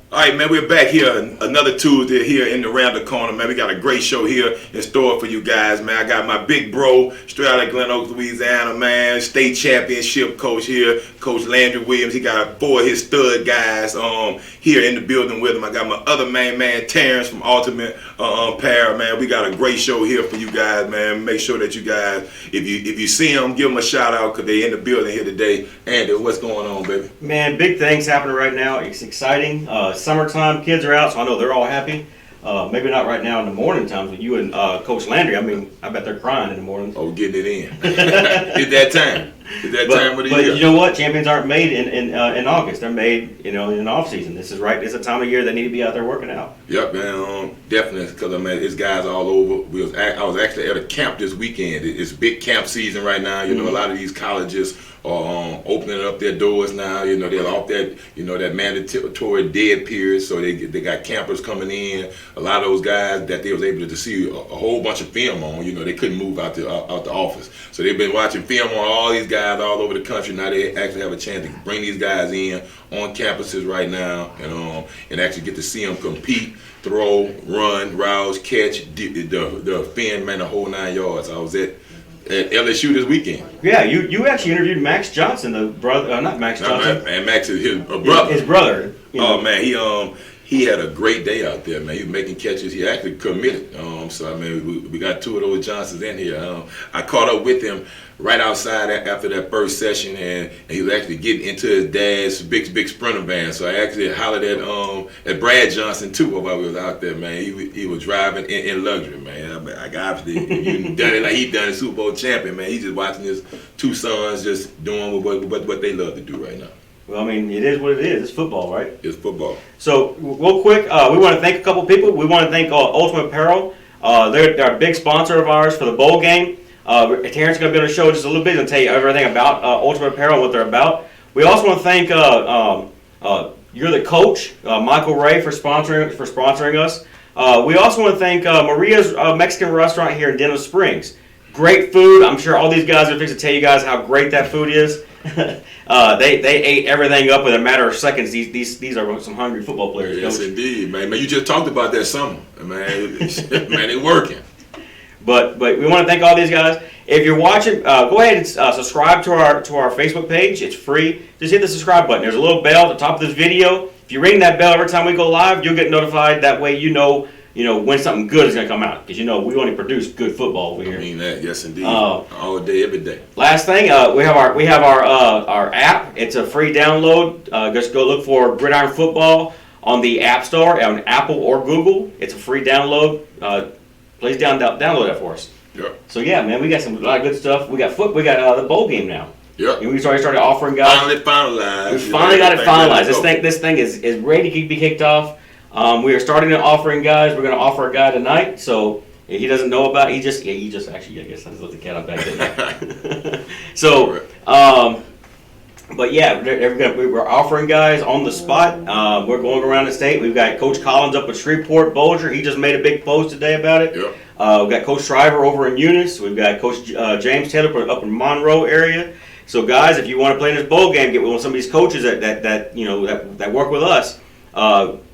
All right, man, we're back here another Tuesday here in the Randall Corner, man. We got a great show here in store for you guys, man. I got my big bro straight out of Glen Oaks, Louisiana, man. State championship coach here, Coach Landry Williams. He got 4 of his stud guys here in the building with him. I got my other main man, Terrence from Ultimate Para, man. We got a great show here for you guys, man. Make sure that you guys, if you see them, give them a shout out because they in the building here today. Andy, what's going on, baby? Man, big things happening right now. It's exciting. Summertime, kids are out, so I know they're all happy. Maybe not right now in the morning times with you and Coach Landry. I mean, I bet they're crying in the mornings. Oh, getting it in. It's that time. It's that time of the year. But you know what? Champions aren't made in August. They're made, in off season. This is right. It's a time of year they need to be out there working out. Yep, man. Definitely, because I mean, it's guys all over. I was actually at a camp this weekend. It's big camp season right now. You know, a lot of these colleges are opening up their doors now. You know, they're off that that mandatory dead period, so they got campers coming in. A lot of those guys that they was able to see a whole bunch of film on. You know, they couldn't move out the office, so they've been watching film on all these guys all over the country. Now they actually have a chance to bring these guys in on campuses right now, and actually get to see them compete, throw, run, rouse, catch, the fin, man, the whole 9 yards. I was at LSU this weekend. Yeah, you actually interviewed Max Johnson, the brother, not Max Johnson. And Max is his brother. His brother. Oh man, he had a great day out there, man. He was making catches. He actually committed. So I mean, we got 2 of those Johnsons in here. I caught up with him right outside after that first session, and he was actually getting into his dad's big sprinter van. So I actually hollered at Brad Johnson too while we was out there, man. He was driving in luxury, man. I mean, obviously you done it like he done, Super Bowl champion, man. He's just watching his 2 sons just doing what they love to do right now. Well, I mean, it is what it is. It's football, right? It's football. So, real quick, we want to thank a couple people. We want to thank Ultimate Apparel. They're a big sponsor of ours for the bowl game. Terrence is going to be on the show just a little bit and tell you everything about Ultimate Apparel and what they're about. We also want to thank You're the Coach, Michael Ray, for sponsoring us. We also want to thank Maria's Mexican restaurant here in Denham Springs. Great food. I'm sure all these guys are fixing to tell you guys how great that food is. They ate everything up in a matter of seconds. These are some hungry football players. Yes, indeed, man. You just talked about that summer, man. Man, they working. But we want to thank all these guys. If you're watching, go ahead and subscribe to our Facebook page. It's free. Just hit the subscribe button. There's a little bell at the top of this video. If you ring that bell every time we go live, you'll get notified. That way you know when something good is going to come out, because we only produce good football over here. I mean that, yes indeed, all day, every day. Last thing, we have our app. It's a free download. Just go look for Gridiron Football on the App Store on Apple or Google. It's a free download. Please download that for us. Yeah. So yeah, man, we got a lot of good stuff. We got the bowl game now. Yeah. And we started offering guys. Finally finalized. We finally got it finalized. This thing is ready to be kicked off. We are starting to offering guys. We're going to offer a guy tonight, so he doesn't know about it. He just actually, I guess I just let the cat out back there. So, but yeah, we're offering guys on the spot. We're going around the state. We've got Coach Collins up at Shreveport Bossier. He just made a big post today about it. Yep. We've got Coach Shriver over in Eunice. We've got Coach James Taylor up in Monroe area. So guys, if you want to play in this bowl game, get with some of these coaches that work with us.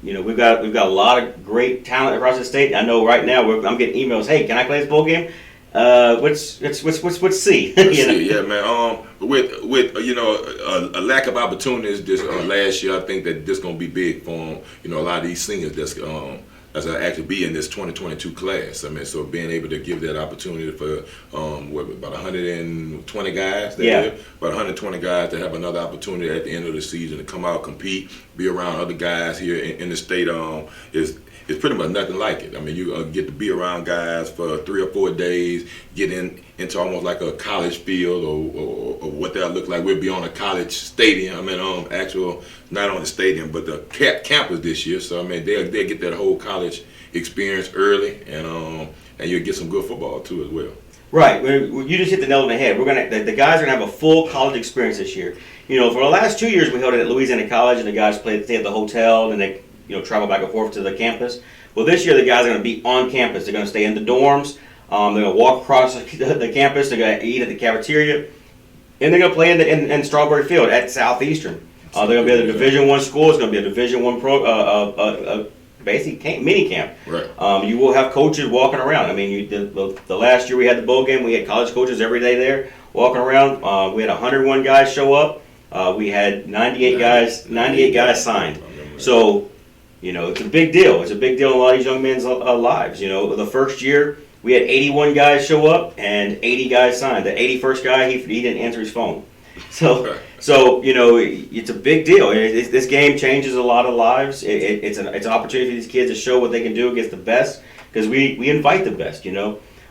We've got a lot of great talent across the state. I know right now I'm getting emails. Hey, can I play this bowl game? What's C? Let's see, yeah, man. With a lack of opportunities this last year, I think that this gonna be big for a lot of these seniors that's actually be in this 2022 class. I mean, so being able to give that opportunity for about 120 guys. About 120 guys to have another opportunity at the end of the season to come out, compete, be around other guys here in the state. It's pretty much nothing like it. I mean, you get to be around guys for 3 or 4 days, get into almost like a college field or what that look like. We'll be on a college stadium. I mean, not on the stadium, but the campus this year. So I mean, they'll get that whole college experience early, and you'll get some good football too as well. Right. You just hit the nail on the head. The guys are gonna have a full college experience this year. For the last 2 years, we held it at Louisiana College, and the guys stay at the hotel, and they travel back and forth to the campus. Well, this year the guys are going to be on campus. They're going to stay in the dorms. They're going to walk across the campus. They're going to eat at the cafeteria, and they're going to play in Strawberry Field at Southeastern. They're going to be at a Division I school. It's going to be a Division I basically mini camp. Right. You will have coaches walking around. I mean, the last year we had the bowl game, we had college coaches every day there walking around. We had 101 guys show up. We had 98 guys signed. So, it's a big deal. It's a big deal in a lot of these young men's lives. The first year we had 81 guys show up and 80 guys signed. The 81st guy, he didn't answer his phone. So it's a big deal. This game changes a lot of lives. It's an opportunity for these kids to show what they can do against the best, because we invite the best.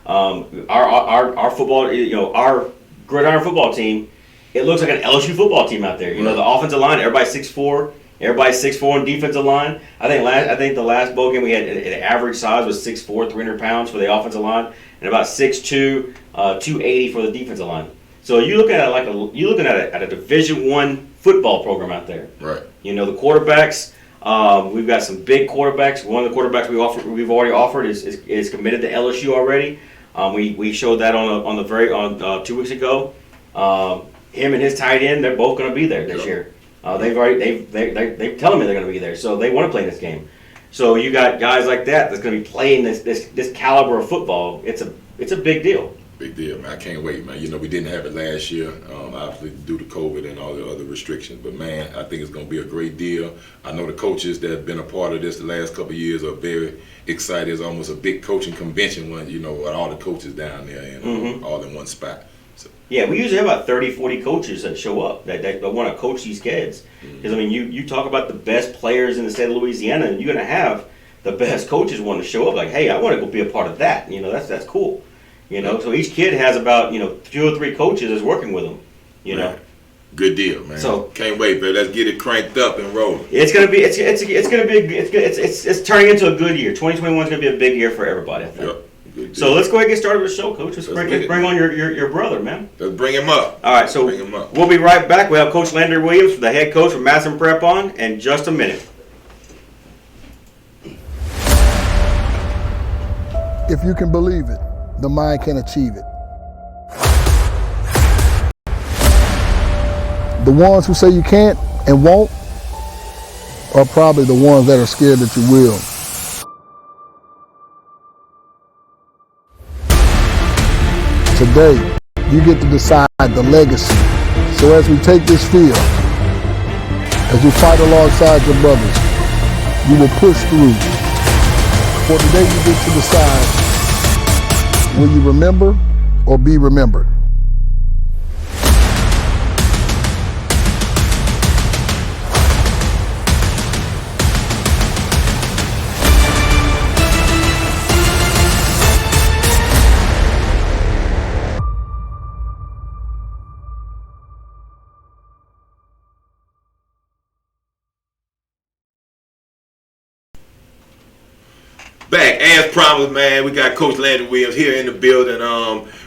Our football, our gridiron football team, it looks like an LSU football team out there. The offensive line, everybody's 6'4". Everybody's 6'4" on defensive line. I think the last bowl game we had an average size was 6'4", 300 pounds for the offensive line, and about 6'2", 280 for the defensive line. So you're looking at a Division I football program out there. Right. The quarterbacks. We've got some big quarterbacks. One of the quarterbacks we've already offered is committed to LSU already. We showed that on 2 weeks ago. Him and his tight end, they're both going to be there this year. They're telling me they're going to be there, so they want to play this game. So you got guys like that's going to be playing this caliber of football. It's a big deal. Big deal, man. I can't wait, man. We didn't have it last year, obviously due to COVID and all the other restrictions. But, man, I think it's going to be a great deal. I know the coaches that have been a part of this the last couple of years are very excited. It's almost a big coaching convention when, with all the coaches down there and all in one spot. So. Yeah, we usually have about 30, 40 coaches that show up that want to coach these kids. Because, you talk about the best players in the state of Louisiana, and you're going to have the best coaches want to show up. Like, hey, I want to go be a part of that. That's cool. So each kid has about 2 or 3 coaches that's working with them. Right. Good deal, man. So can't wait, man. Let's get it cranked up and rolling. It's turning into a good year. 2021 is gonna be a big year for everybody, I think. Yep. Good So deal. let's go ahead and get started with the show, Coach. Let's bring on your brother, man. Let's bring him up. All right, so we'll be right back. We have Coach Landry Williams, the head coach from Madison Prep, on in just a minute. If you can believe it, the mind can achieve it. The ones who say you can't and won't are probably the ones that are scared that you will. Today, you get to decide the legacy. So as we take this field, as you fight alongside your brothers, you will push through. For today, you get to decide, will you remember or be remembered? Back as promised, man. We got Coach Landry Williams here in the building,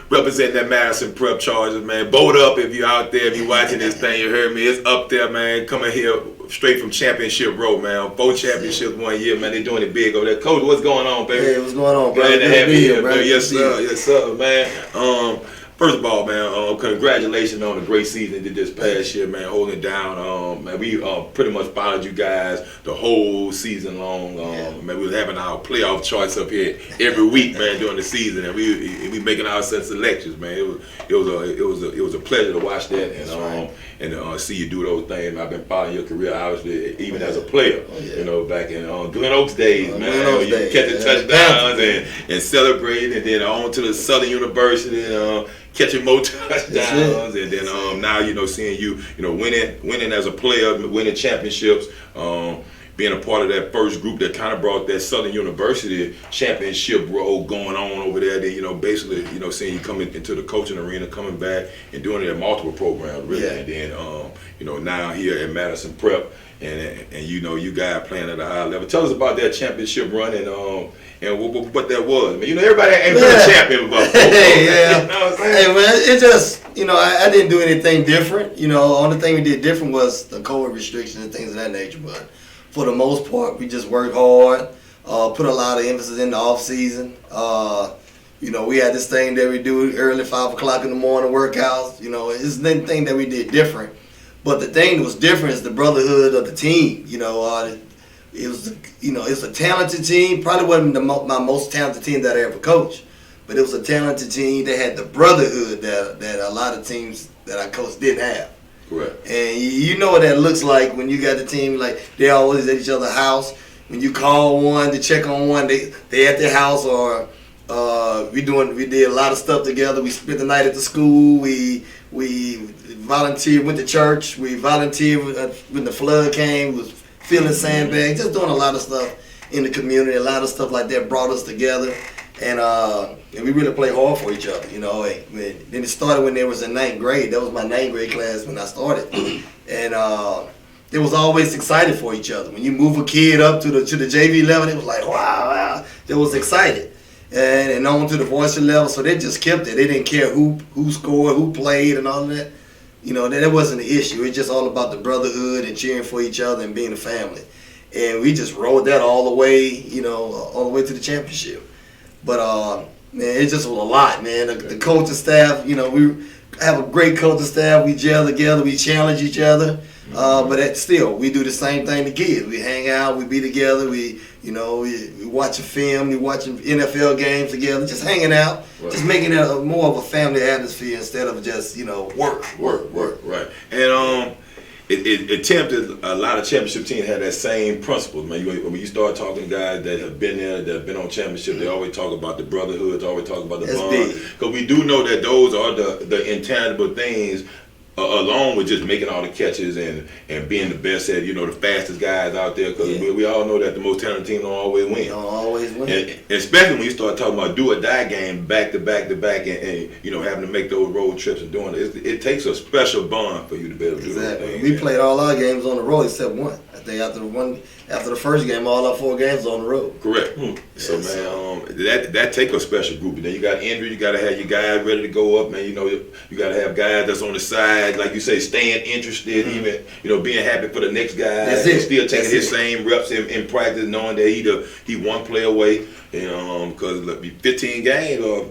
representing that Madison Prep Chargers, man. Boat up if you're out there, if you're watching this thing. You heard me. It's up there, man. Coming here straight from Championship Road, man. 4 championships 1 year, man. They doing it big over there. Coach, what's going on, baby? Hey, what's going on, bro? Glad to have you here, man. Yes, sir. Yes. Yes, sir, man. First of all, man, congratulations on the great season you did this past year, man, holding it down. Man, we pretty much followed you guys the whole season long. Man, we was having our playoff charts up here every week, man, during the season, and we making our selections, man. It was a pleasure to watch that, and see you do those things. I've been following your career, obviously, even as a player. Back in Glen Oaks days, man. You catching touchdowns and celebrating, and then on to the Southern University and catching more touchdowns, and then now seeing you winning as a player, winning championships, being a part of that first group that kind of brought that Southern University championship role going on over there. Then basically seeing you coming into the coaching arena, coming back and doing it at multiple programs, really, and then now here at Madison Prep, and you guys playing at a high level. Tell us about that championship run and what that was. I mean, everybody ain't been a champion before. Hey, You know what I'm saying? Hey, man, it just, I didn't do anything different. Only thing we did different was the COVID restrictions and things of that nature. But for the most part, we just worked hard, put a lot of emphasis in the off season. We had this thing that we do early 5 o'clock in the morning workouts. It's the thing that we did different. But the thing that was different is the brotherhood of the team. It was it's a talented team. Probably wasn't my most talented team that I ever coached, but it was a talented team. They had the brotherhood that a lot of teams that I coached didn't have. Correct. And you know what that looks like when you got the team, like they always at each other's house. When you call one to check on one, they at their house, or we did a lot of stuff together. We spent the night at the school. We volunteered, went to church. We volunteered when the flood came. Was filling sandbags, just doing a lot of stuff in the community. A lot of stuff like that brought us together, and we really played hard for each other. Then it started when they was in 9th grade. That was my 9th grade class when I started, and they was always excited for each other. When you move a kid up to the JV level, it was like wow. They was excited, and on to the varsity level. So they just kept it. They didn't care who scored, who played, and all of that. That wasn't the issue. It's just all about the brotherhood and cheering for each other and being a family. And we just rode that all the way, all the way to the championship. But man, it just was a lot, man. The coaching staff, we have a great coaching staff. We gel together. We challenge each other. But still, we do the same thing to kids. We hang out. We be together. We watch a film. We watching NFL games together. Just hanging out. Right. Just making it more of a family atmosphere instead of just work. Right. And it tempted a lot of championship teams had that same principle, man. When you start talking to guys that have been there, that have been on championship, they always talk about the brotherhood. They always talk about the bond. Because we do know that those are the intangible things. Along with just making all the catches and being the best at, the fastest guys out there, because we all know that the most talented team don't always win. And especially when you start talking about do or die game back to back and having to make those road trips and doing it. It takes a special bond for you to be able to do that. We played all our games on the road except one. I think after the first game, all our 4 games was on the road. Correct. So man, that take a special group. And then you got injury. You got to have your guys ready to go up, man. You got to have guys that's on the side, like you say, staying interested, even being happy for the next guy, and still taking his same reps in practice, knowing that he one play away. Because 15 games or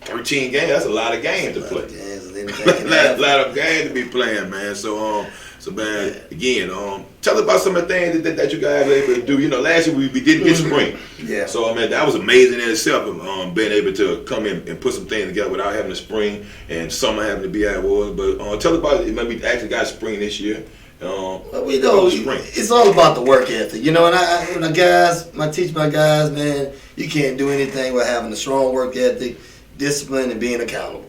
13 games, that's a lot of games to play. A lot of games to be playing, man. So man, again, tell us about some of the things that you guys were able to do. Last year we didn't get spring. Yeah. So, man, that was amazing in itself, being able to come in and put some things together without having a spring and summer having to be how it was. But tell us about it. Maybe actually got spring this year. We know it's all about the work ethic, and I teach my guys, man, you can't do anything without having a strong work ethic, discipline, and being accountable.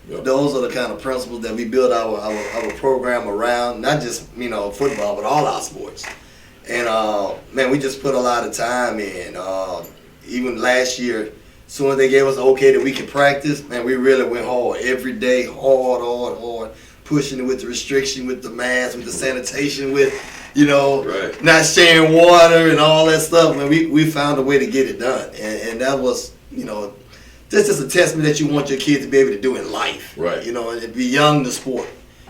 Yep. Those are the kind of principles that we build our program around, not just football, but all our sports. And man, we just put a lot of time in. Even last year, as soon as they gave us the okay that we could practice, man, we really went hard every day, hard, pushing it with the restriction, with the mask, with the sanitation, with not sharing water and all that stuff. Man, we found a way to get it done, and that was this is a testament that you want your kids to be able to do in life, right? And be young in the sport,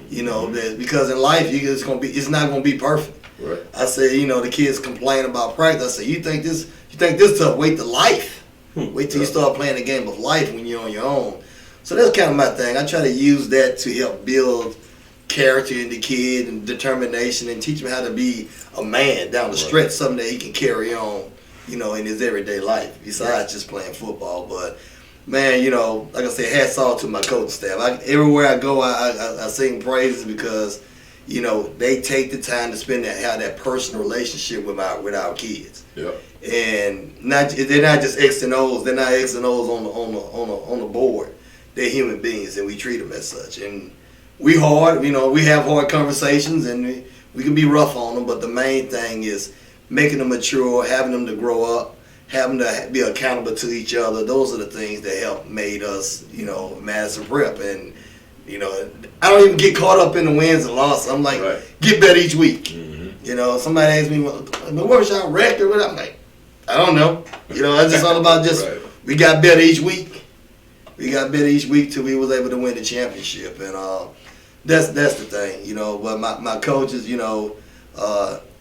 because in life it's not gonna be perfect. Right. I say, the kids complain about practice. I say, you think this tough? Wait till life. Wait till you start playing the game of life when you're on your own. So that's kind of my thing. I try to use that to help build character in the kid and determination, and teach him how to be a man down the stretch, something that he can carry on, in his everyday life besides just playing football. But man, like I said, hats off to my coaching staff. Everywhere I go, I sing praises because, they take the time to have that personal relationship with our kids. Yeah. And they're not just X and O's. They're not X and O's on the board. They're human beings, and we treat them as such. And we hard. We have hard conversations, and we can be rough on them. But the main thing is making them mature, having them to grow up, having to be accountable to each other. Those are the things that helped made us, Madison Prep. And, I don't even get caught up in the wins and losses. I'm like, get better each week. Mm-hmm. Somebody asks me, what's our record? I'm like, I don't know. It's just all about we got better each week. We got better each week till we was able to win the championship. And that's the thing, But my coaches,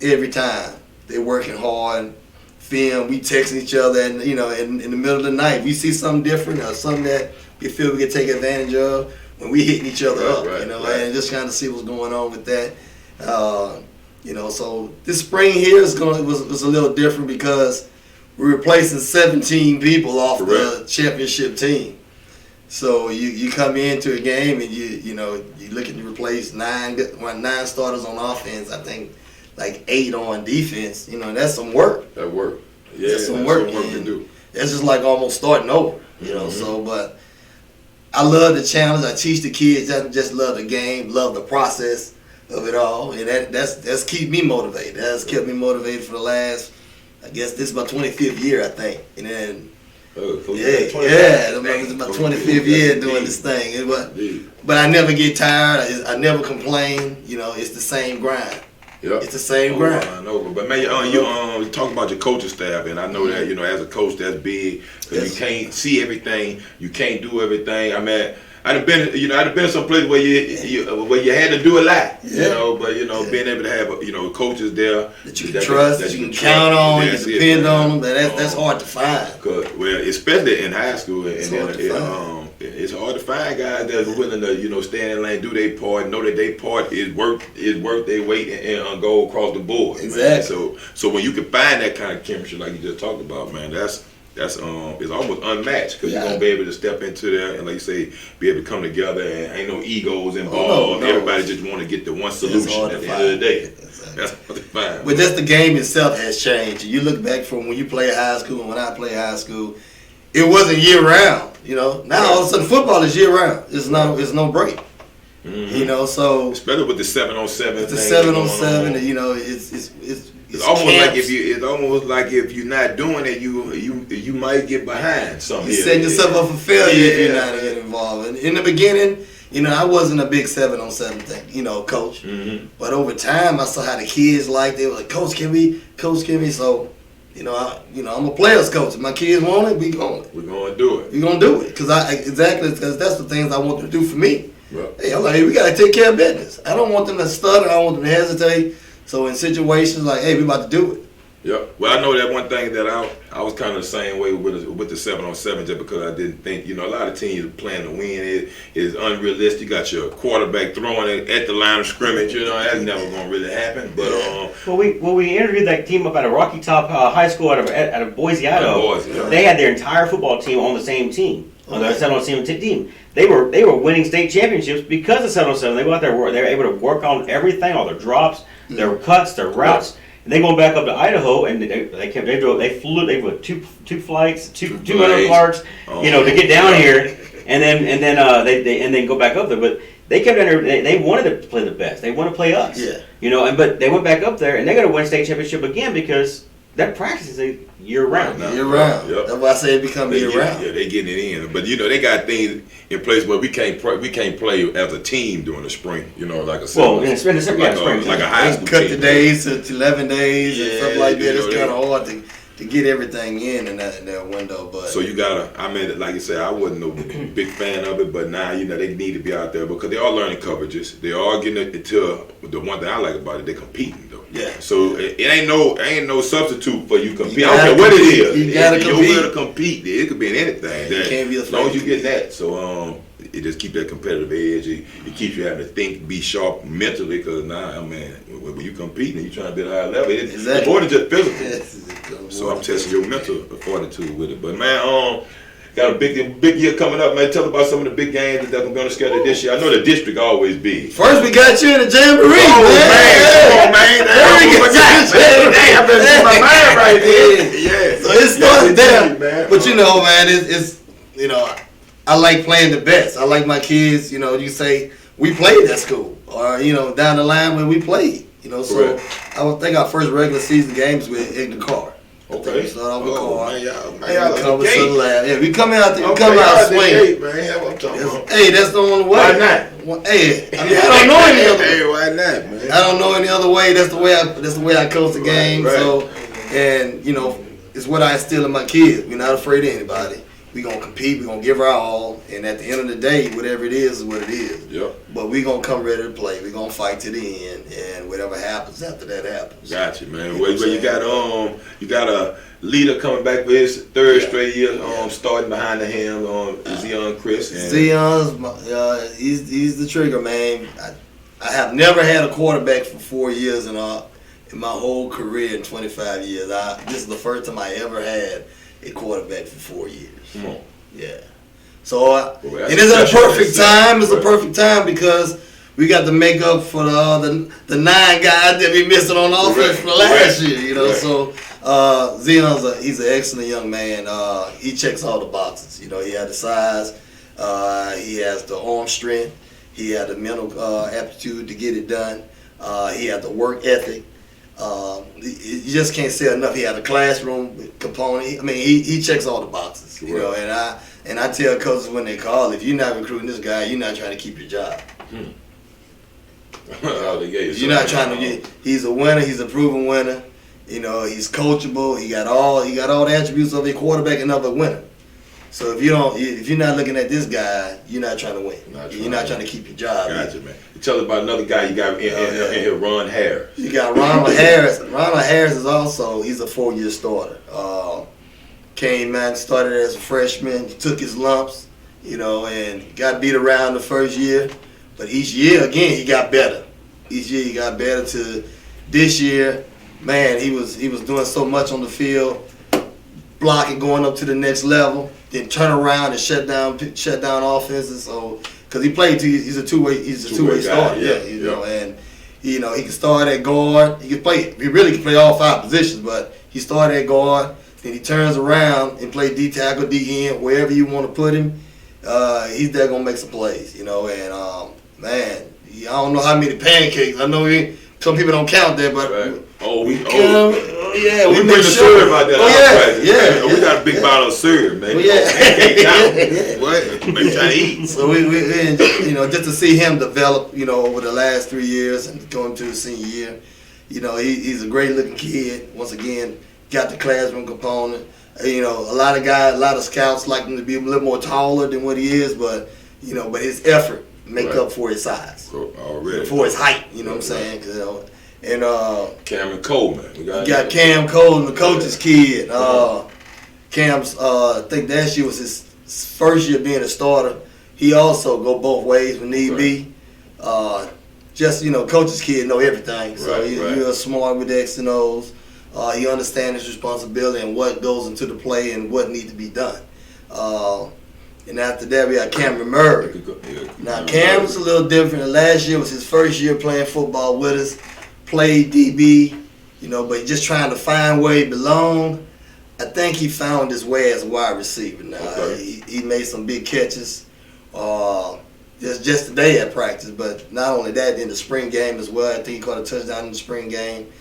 every time they're working hard. Film, we texting each other, and in the middle of the night, we see something different or something that we feel we can take advantage of. when we hitting each other up, right, you know, right. and just kind of see what's going on with that. You know, so this spring here was a little different because we're replacing 17 people off the championship team. So you come into a game and you looking to replace nine starters on offense. I think like 8 on defense. You know, that's some work. That work. Yeah, that's some work to do. It's just like almost starting over. You know, so but I love the challenge. I teach the kids. I just love the game, love the process of it all, and that's keep me motivated. That's kept me motivated for the last, I guess this is my 25th year, I think, and then. It's my 25th year doing this thing. But I never get tired. I never complain. You know, it's the same grind. Yep. It's the same grind. But man, you talk about your coaching staff, and I know that as a coach that's big because you can't see everything, you can't do everything. I mean, I've been some place where you had to do a lot, but being able to have coaches there that you can trust, that you can count on, you can depend on them. That's hard to find. Especially in high school, it's hard to find guys that's willing to stand in lane, do their part, know that their part is worth their weight and go across the board. Exactly. Man. So when you can find that kind of chemistry like you just talked about, man, that's it's almost unmatched because you're gonna be able to step into there and, like you say, be able to come together and ain't no egos involved. Everybody just want to get the one solution at the end of the day. Exactly. That's what they find. But just the game itself has changed. You look back from when you play high school and when I play high school, it wasn't year round. Now all of a sudden football is year round. It's no break. Mm-hmm. So especially with the 7-on-7. The 7-on-7. It's almost like if you're not doing it, you might get behind something. You're setting yourself up for failure if you're not getting involved. And in the beginning, I wasn't a big 7-on-7 thing, coach. Mm-hmm. But over time, I saw how the kids liked it. They were like, Coach, can we? So, I'm a player's coach. If my kids want it, we're going to do it. We're going to do it because that's the things I want them to do for me. Right. Hey, I'm like, hey, we got to take care of business. I don't want them to stutter. I don't want them to hesitate. So in situations like, hey, we about to do it. Yeah. Well, I know that one thing that I was kind of the same way with the 7-on-7 just because I didn't think, a lot of teams are playing to win. It is unrealistic. You got your quarterback throwing it at the line of scrimmage. That's never going to really happen. But we interviewed that team up at a Rocky Top High School out of Boise, Idaho. They had their entire football team on the same team. On their 7-on-7 team. They were winning state championships because of 7-on-7. They go out there, they were able to work on everything, all their drops, their cuts, their routes. And they go back up to Idaho, and they flew two flights, 200 carts, to get down here, and then go back up there. But they kept down there. They wanted to play the best. They want to play us. Yeah. But they went back up there, and they're going to win state championship again because that practice is year round. Year round. Yep. That's why I say it become year round. Yeah, they getting it in. But they got things in place where we can't play as a team during the spring. Like a spring. Like a high school cut team. the days to 11 days and stuff like that. It's kind of hard to get everything in that window. But so you gotta. I mean, like you said, I wasn't no big fan of it, but now they need to be out there because they are learning coverages. They are getting it to the one thing I like about it. They're competing though. Yeah. So it ain't no substitute for you competing. I don't care what it is. You gotta compete. You're to compete. It could be in anything. You can't be as long as you get that. So it just keeps that competitive edge. It keeps you having to think, be sharp mentally. Because when you competing, you trying to be at a high level. It's more than just physical. Yes, so I'm testing your mental fortitude with it. But man, got a big year coming up, man. Tell about some of the big games that's going to be on the schedule this year. I know the district always big. First, we got you in the Jamboree, man. Come on, man. I've been in my mind right there. Yeah. So it starts there. But man, it's I like playing the best. I like my kids. You say we played at school, or down the line when we played. So I would think our first regular season games with in the car. Okay. We start off with car. Man, we come out there. We come out swinging. Hey, that's the only way. Why not? Hey, I don't know any other way. Hey, why not, man? I don't know any other way. That's the way I coach the game. Right. So, and it's what I instill in my kids. We're not afraid of anybody. We gonna compete. We gonna give our all, and at the end of the day, whatever it is what it is. Yep. But we gonna come ready to play. We gonna fight to the end, and whatever happens after that happens. Gotcha, man. You know Well, you got a leader coming back for his third straight year, starting behind the hand, Zeon Chriss. Zeon's, he's the trigger man. I have never had a quarterback for 4 years in my whole career in 25 years. This is the first time I ever had a quarterback for 4 years. Come on. Yeah. So, and it's a perfect time. It's a perfect time because we got to make up for the 9 guys that we missing on offense from last year. You know, so Zeon's he's an excellent young man. He checks all the boxes. You know, he had the size. He has the arm strength. He had the mental aptitude to get it done. He had the work ethic. You just can't say enough. He had a classroom component. I mean, he checks all the boxes. You know, and I tell coaches when they call, if you're not recruiting this guy, you're not trying to keep your job. You're not trying to get. He's a winner. He's a proven winner. You know, he's coachable. He got all the attributes of a quarterback and of a winner. So if you're not looking at this guy, you're not trying to win. You're not trying to keep your job. Gotcha, man. Tell us about another guy you got in here, Ron Harris. You got Ronald Harris. Ronald Harris is he's a 4-year starter. Came out, started as a freshman, took his lumps, you know, and got beat around the first year. But each year, again, he got better. Each year he got better to this year. Man, he was doing so much on the field, blocking, going up to the next level, then turn around and shut down offenses. So, because he played, he's a two-way starter. Yeah, you know, and you know he can start at guard. He really can play all 5 positions, but he started at guard. Then he turns around and play D tackle, D end, wherever you want to put him. He's there gonna make some plays, you know. And man, I don't know how many pancakes. I know some people don't count that, but we make sure sure about that. We got a big bottle of syrup, man. Pancakes out. What? Make trying to eat. So we you know, just to see him develop, you know, over the last 3 years and going to his senior year, you know, he's a great looking kid. Once again, got the classroom component. You know, a lot of scouts like him to be a little more taller than what he is, but you know, his effort make up for his size, already for his height. You know what I'm saying? You know, and Cameron Coleman. We got Cam Coleman, the coach's kid. Cam's, I think that year was his first year being a starter. He also go both ways when need be. Just, you know, coach's kid know everything. So he's real smart with the X and O's. He understands his responsibility and what goes into the play and what needs to be done. And after that, we got Cameron Murray. Now, Cam was a little different. Last year was his first year playing football with us. Played DB, you know, but just trying to find where he belonged. I think he found his way as a wide receiver now. He made some big catches just today at practice, but not only that, in the spring game as well. I think he caught a touchdown in the spring game.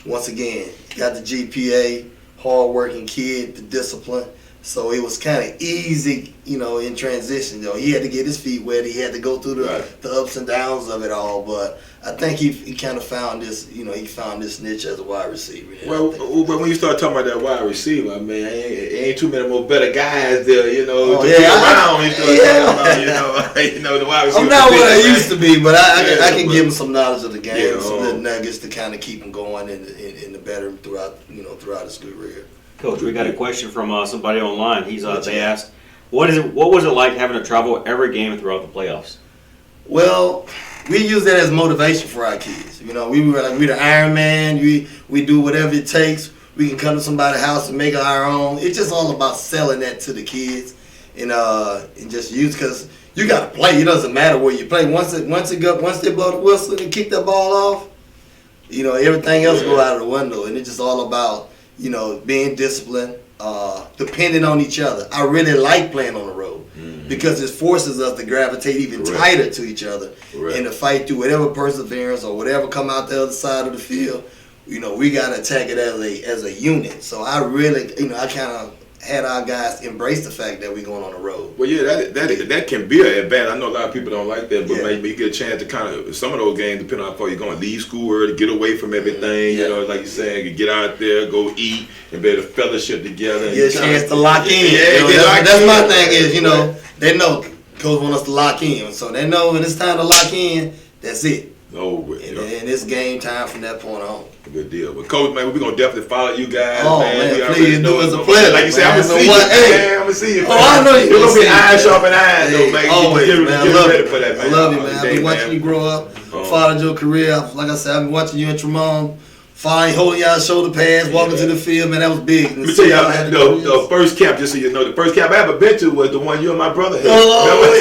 Once again, got the GPA, hard-working kid, the discipline. So it was kind of easy, you know, in transition. You know, he had to get his feet wet. He had to go through the ups and downs of it all. But I think he kind of found this, you know, he found this niche as a wide receiver. Well, when you start talking about that wide receiver, I mean, ain't too many more better guys there, you know, to be around. You know, the wide receiver. I'm not what I used to be, but I can give him some knowledge of the game, some little nuggets to kind of keep him going in the better throughout his career. Coach, we got a question from somebody online. They asked, what was it like having to travel every game throughout the playoffs? Well, we use that as motivation for our kids. You know, we're the Iron Man. We do whatever it takes. We can come to somebody's house and make it our own. It's just all about selling that to the kids and just use, because you got to play. It doesn't matter where you play. Once they blow the whistle and kick that ball off, you know, everything else go out of the window, and it's just all about, you know, being disciplined, depending on each other. I really like playing on the road because it forces us to gravitate even tighter to each other and to fight through whatever perseverance or whatever come out the other side of the field. You know, we got to attack it as a unit. So I really, you know, I kind of had our guys embrace the fact that we're going on the road. Well, yeah, that can be an advantage. I know a lot of people don't like that, but Yeah. maybe you get a chance to kind of some of those games, depending on how far you're going, leave school early, get away from everything. Yeah. You know, like you're saying, you get out there, go eat, and be able to fellowship together. And Get a chance to lock in. Yeah, You know, that's my thing is, you know, they know coach want us to lock in, so they know when it's time to lock in, that's it. Oh, And it's game time from that point on. good deal. But Coach, man, we're gonna definitely follow you guys. Oh, man, man, We please already do. know It's a gonna- pleasure, Like you say, man. I'm gonna So see what- you, hey. man. I'm gonna see you. Oh, I know You're you're gonna gonna be see me, eyes man. sharp and eyes, though, Hey, man. always, Get man. I ready love for you. that, man. I love you, man. I've Today, been watching you grow up, followed your career. Like I said, I've been watching you and Tremont, holding y'all shoulder pads, walking to the field. Man, that was big. Let me tell y'all, the first camp, just so you know, the first camp I ever been to was the one you and my brother had. Oh,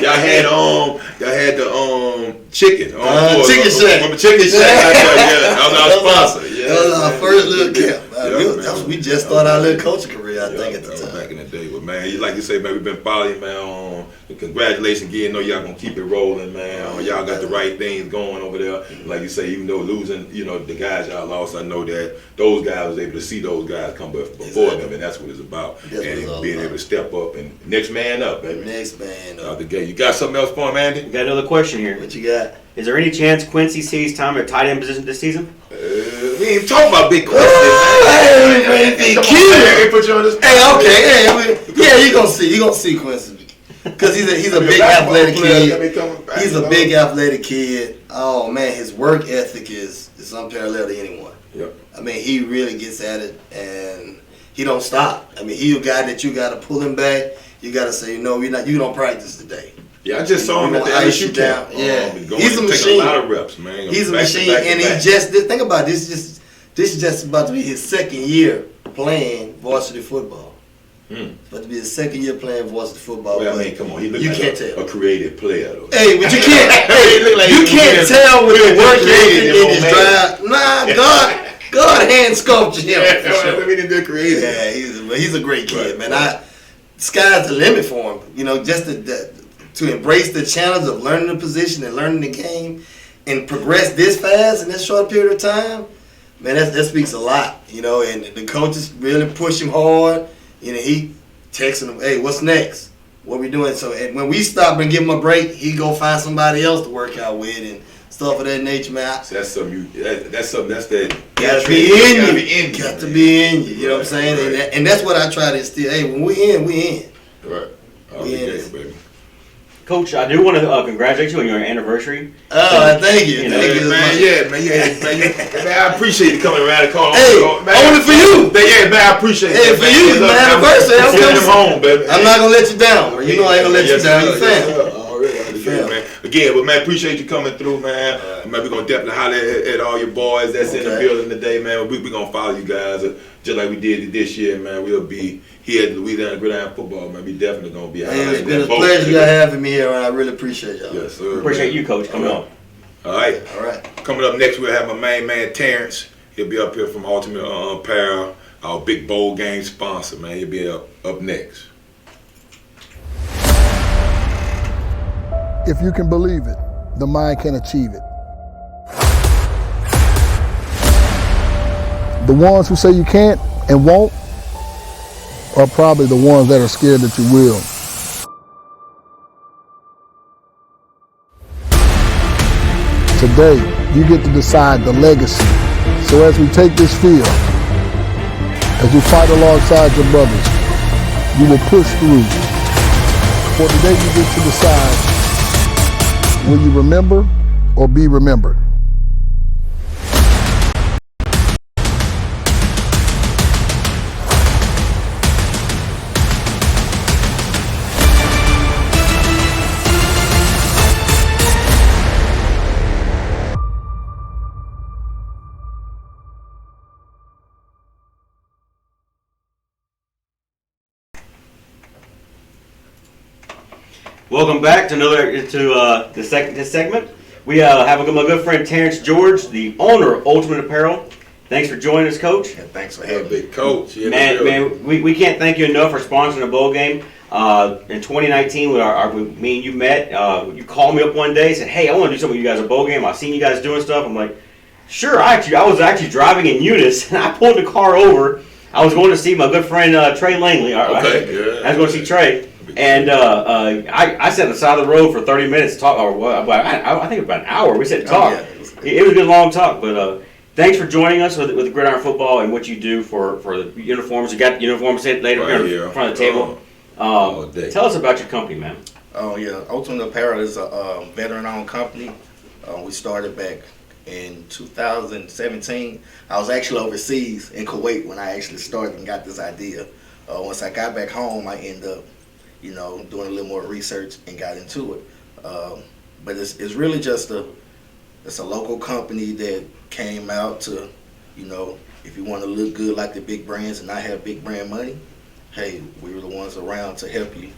y'all had the chicken. Chicken shack. Remember chicken shack? Yeah, that was our sponsor. Yeah, That was our man. first little camp. Yeah, We just started our little coaching career, I think, at the that was time. back in the day. But man, like you say, man, we've been following, man. Congratulations again. Know y'all gonna keep it rolling, man. Y'all got the right things going over there. Like you say, even though losing, the guys y'all lost, I know that those guys was able to see those guys come before them, and that's what it's about. That's what it's all And being about. able to step up and next man up, baby. Next man, Out the gate. You got something else for him, Andy? We got another question here. what you got? Is there any chance Quincy sees time at tight end position this season? We ain't talking about big questions. Hey, Come on, cute. man. Ain't put you on this. Hey, okay, yeah, you gonna see Quincy because he's a big athletic kid. He's a big athletic kid. Oh man, his work ethic is unparalleled to anyone. Yep. I mean, he really gets at it and he don't stop. I mean, he's a guy that you got to pull him back. You got to say, no, you don't practice today. Yeah, I just saw him at the Ice you LSU down. camp. Yeah. He's He's a taking machine. a lot of reps, man. He's a Back to machine, back to and back. he just think about this. This is just about to be his second year playing varsity football. It's about to be his second year playing varsity football. Well, I but mean, come on, he looks you like can't a tell. creative player, though. Hey, but you can't. He look like You he can't was tell with the work creative, ethic in his man. drive. Nah, God hand sculpted him. Yeah, for sure. I mean, he's been creative. Yeah, he's a great kid, Right, man. right. Sky's the limit for him. Just to embrace the challenge of learning the position and learning the game and progress this fast in this short period of time, man, that speaks a lot. And the coaches really push him hard. He texting him, hey, what's next? What we doing? So and when we stop and give him a break, he go find somebody else to work out with and stuff of that nature, man. So that's something that's that. Gotta be in Gotta you. be in you. Got to be in you. You know what I'm saying? Right. And that's what I try to instill. Hey, when we in, we in. Right. Out We the in gate, this. baby. Coach, I do want to congratulate you on your anniversary. Thank you. You know, Thank you. Man, I appreciate you coming around the corner. Hey, man, only for you. Yeah, man, I appreciate it. Hey, for you, Look, my anniversary, I'm sending coming. him home, baby. I'm not gonna let you down, bro. You know I ain't gonna let you down. You fan. Yeah, man. Again, but man, appreciate you coming through, man. Man, we're gonna definitely holler at all your boys that's in the Okay. building today, man. We're gonna follow you guys just like we did this year, man. We'll be here at Louisiana Gridiron Football, man. We definitely gonna be Hey, it's at been a that boat, pleasure baby. y'all having me here, and I really appreciate y'all. Yes, sir. Appreciate man. you, Coach, coming on. All right. All right. Coming up next, we'll have my main man Terrence. He'll be up here from Ultimate Apparel, our big bowl game sponsor, man. He'll be up next. If you can believe it, the mind can achieve it. The ones who say you can't and won't are probably the ones that are scared that you will. Today, you get to decide the legacy. So as we take this field, as you fight alongside your brothers, you will push through. For today, you get to decide, will you remember or be remembered? Welcome back to this segment. We have my good friend Terrence George, the owner of Ultimate Apparel. Thanks for joining us, Coach. Thanks for Hey, having me. big coach. Man, we can't thank you enough for sponsoring a bowl game. In 2019, me and you met. You called me up one day and said, hey, I want to do something with you guys at a bowl game. I've seen you guys doing stuff. I'm like, sure. I was actually driving in Eunice, and I pulled the car over I was going to see my good friend Trey Langley. Okay, yeah. I was going to see Trey, and I sat on the side of the road for 30 minutes to talk, I think about an hour. We sat to talk. It was a good long talk, but thanks for joining us with the Gridiron Football and what you do for the uniforms. You got the uniforms laid up here in front of the table. Tell us about your company, man. Oh yeah, Ultimate Apparel is a veteran-owned company. We started back in 2017. I was actually overseas in Kuwait when I actually started and got this idea. Once I got back home, I ended up, doing a little more research and got into it. But it's really just it's a local company that came out to, if you want to look good like the big brands and not have big brand money, hey, we were the ones around to help you.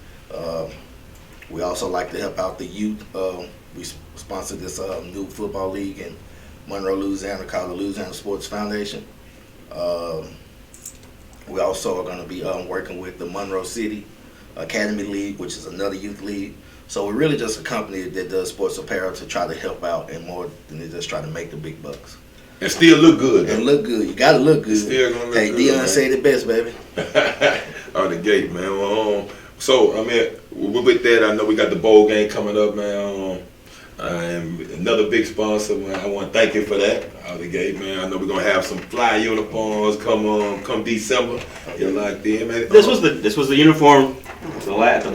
We also like to help out the youth. We sponsored this new football league in Monroe, Louisiana, called the Louisiana Sports Foundation. We also are going to be working with the Monroe City Academy League, which is another youth league. So we're really just a company that does sports apparel to try to help out and more than to just try to make the big bucks. And still look good. And look good. You got to look good. Still gonna look hey, good. Deion said it best, baby. Out the gate, man. So, with that, I know we got the bowl game coming up, man. And another big sponsor, man. I want to thank you for that. Out the gate, man. I know we're gonna have some fly uniforms come December. You're locked in, man. This was the uniform, the last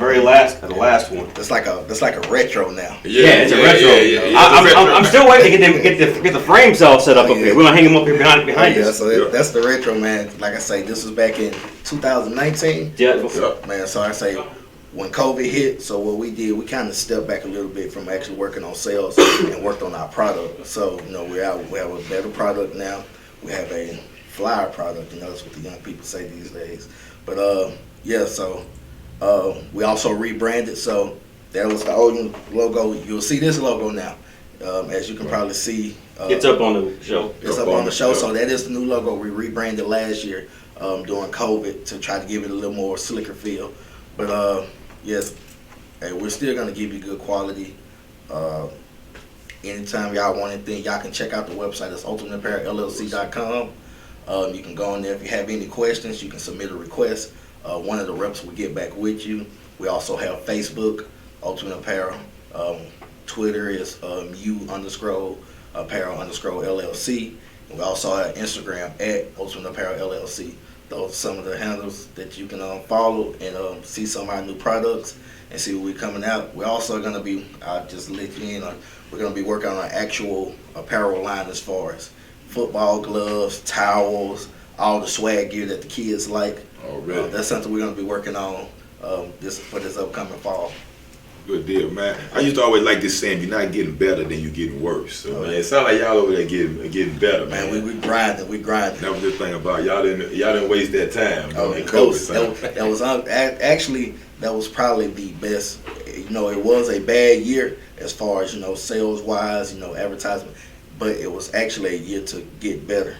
one. That's like a retro now. Yeah, it's a retro. Yeah. I'm still waiting to get the frames all set up up here. We're gonna hang them up here behind us. So that's the retro, man. Like I say, this was back in 2019. Yeah. Man, so I say when COVID hit, so what we did, we kind of stepped back a little bit from actually working on sales and worked on our product. So, we have a better product now. We have a flyer product, that's what the young people say these days. But, so we also rebranded. So that was the old logo. You'll see this logo now. As you can probably see. It's up on the show. It's up on the show. So that is the new logo. We rebranded last year during COVID to try to give it a little more slicker feel. But, yes, hey, we're still going to give you good quality. Anytime y'all want anything, y'all can check out the website. It's ultimateapparelllc.com. You can go on there. If you have any questions, you can submit a request. One of the reps will get back with you. We also have Facebook, Ultimate Apparel. Twitter is U_apparel_LLC. And we also have Instagram at Ultimate Apparel LLC. Those are some of the handles that you can follow and see some of our new products and see what we're coming out. We're also going to be, I'll just let you in, we're going to be working on an actual apparel line as far as football gloves, towels, all the swag gear that the kids like. Already. That's something we're going to be working on for this upcoming fall. Good deal, man. I used to always like this saying, you're not getting better, then you're getting worse. So, man, it sounds like y'all over there getting better, man. We grinding. That was the thing about y'all didn't waste that time. That was probably the best. It was a bad year as far as sales wise, advertisement, but it was actually a year to get better.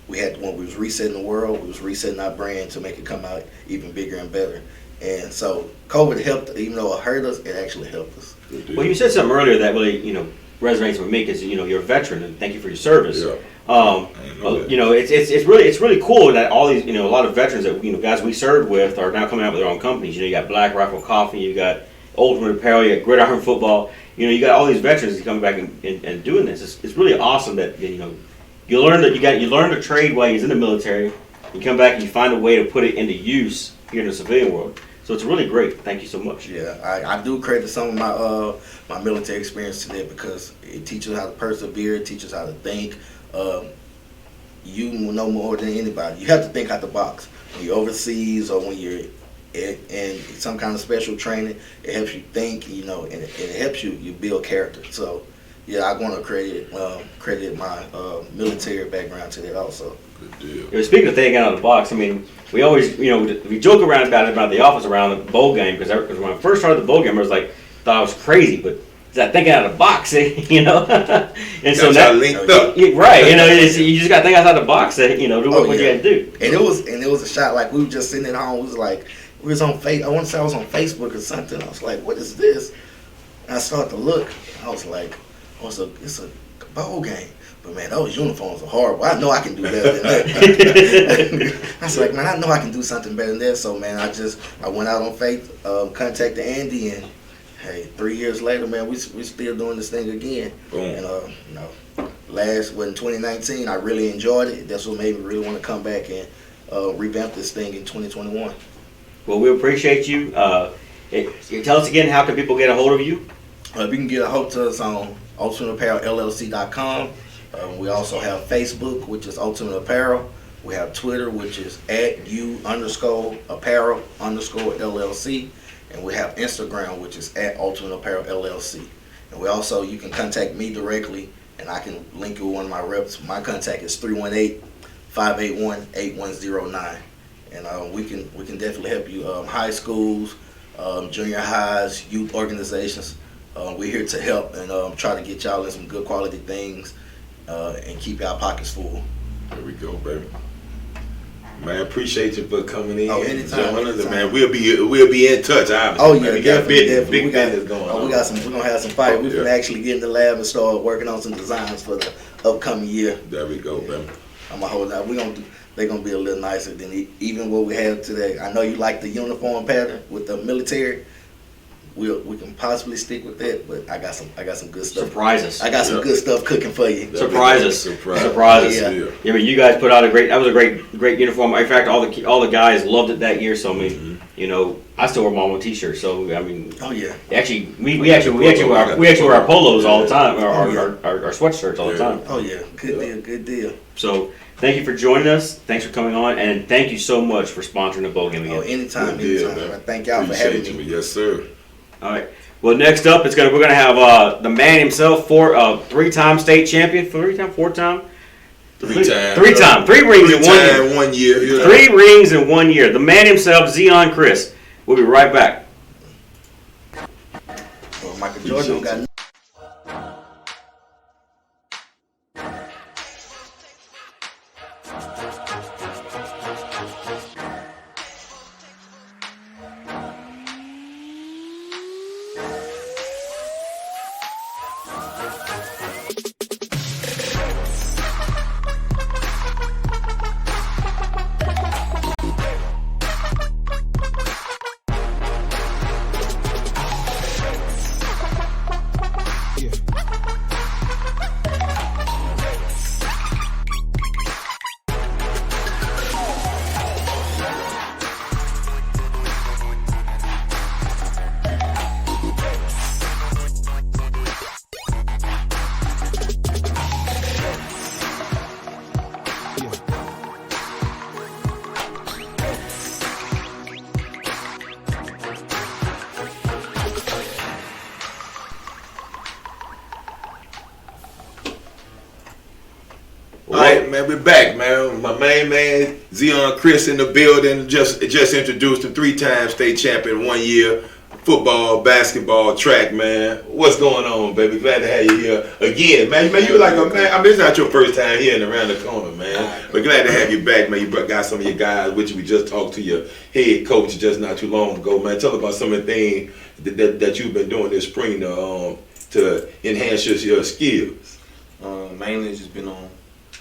We had when we was resetting the world, we was resetting our brand to make it come out even bigger and better. And so COVID helped, even though it hurt us, it actually helped us. Well, you said something earlier that really, resonates with me because you're a veteran and thank you for your service. Yeah. It's really cool that all these, a lot of veterans that guys we served with are now coming out with their own companies. You got Black Rifle Coffee, you got Ultimate Apparel, you got Gridiron Football. You got all these veterans coming back and doing this. It's really awesome that you learn the trade while he's in the military. You come back and you find a way to put it into use here in the civilian world. So it's really great. Thank you so much. Yeah, I do credit some of my military experience to that because it teaches how to persevere, it teaches how to think. You know more than anybody. You have to think out the box. When you're overseas or when you're in some kind of special training, it helps you think, and it helps you build character. So, yeah, I want to credit my military background to that also. Good deal. Speaking of thinking out of the box, we always, we joke around about the office around the bowl game because when I first started the bowl game, I was like, thought I was crazy, but it's that thinking out of the box, and so that linked up, right? You just got to think outside the box, do what you got to do. And it was a shot like we were just sitting at home. It was like we was on I want to say I was on Facebook or something. I was like, what is this? And I started to look. I was like, it's a bowl game. But man, those uniforms are horrible. I know I can do better than that. I was like, man, I know I can do something better than that. So man, I went out on faith, contacted Andy, and hey, 3 years later, man, we still doing this thing again. Boom. And in 2019, I really enjoyed it. That's what made me really want to come back and revamp this thing in 2021. Well, we appreciate you. Tell us again, how can people get a hold of you? You can get a hold of us on ultimateapparelllc.com. We also have Facebook, which is Ultimate Apparel. We have Twitter, which is @U_apparel_LLC. And we have Instagram, which is @Ultimate Apparel LLC. And you can contact me directly, and I can link you with one of my reps. My contact is 318-581-8109. And we can definitely help you. High schools, junior highs, youth organizations. We're here to help and try to get y'all in some good quality things and keep y'all pockets full. There we go, baby. Man, appreciate you for coming in. Oh, anytime. Man, we'll be in touch. Obviously. Oh yeah, man. We definitely. got big business going on. We're gonna have some fight. We're Yeah. gonna actually get in the lab and start working on some designs for the upcoming year. There we go, baby. I'm gonna hold out. They're gonna be a little nicer than even what we have today. I know you like the uniform pattern with the military. We can possibly stick with that, but I got some good stuff. Surprise us. I got some good stuff cooking for you. Surprise us. Surprise us. Yeah. Yeah, but you guys put out that was a great uniform. In fact, all the guys loved it that year. So I mean, I still wear my own T-shirts. So I mean, Oh yeah. actually, we actually wear our polos all the time, or our sweatshirts all the time. Oh yeah. Good deal. So thank you for joining us. Thanks for coming on, and thank you so much for sponsoring the bowl game again. Oh, anytime. Good deal, I man. thank y'all for having Appreciate me. you. Yes, sir. All right. Well, next up, we're gonna have the man himself, three-time state champion, four-time. Three times. 3 rings in 1 year. 1 year. 3 rings in 1 year. The man himself, Zeon Chriss. We'll be right back. Well, Michael Jordan don't got. All right, man, we're back, man. My main man, Zeon Chriss, in the building. Just introduced the 3-time state champion 1 year. Football, basketball, track, man. What's going on, baby? Glad to have you here again, man. You like a man. I mean, it's not your first time here and around the corner, man. But glad to have you back, man. You got some of your guys with you. We just talked to your head coach just not too long ago, man. Tell about some of the things that you've been doing this spring to enhance your skills. Mainly it's just been on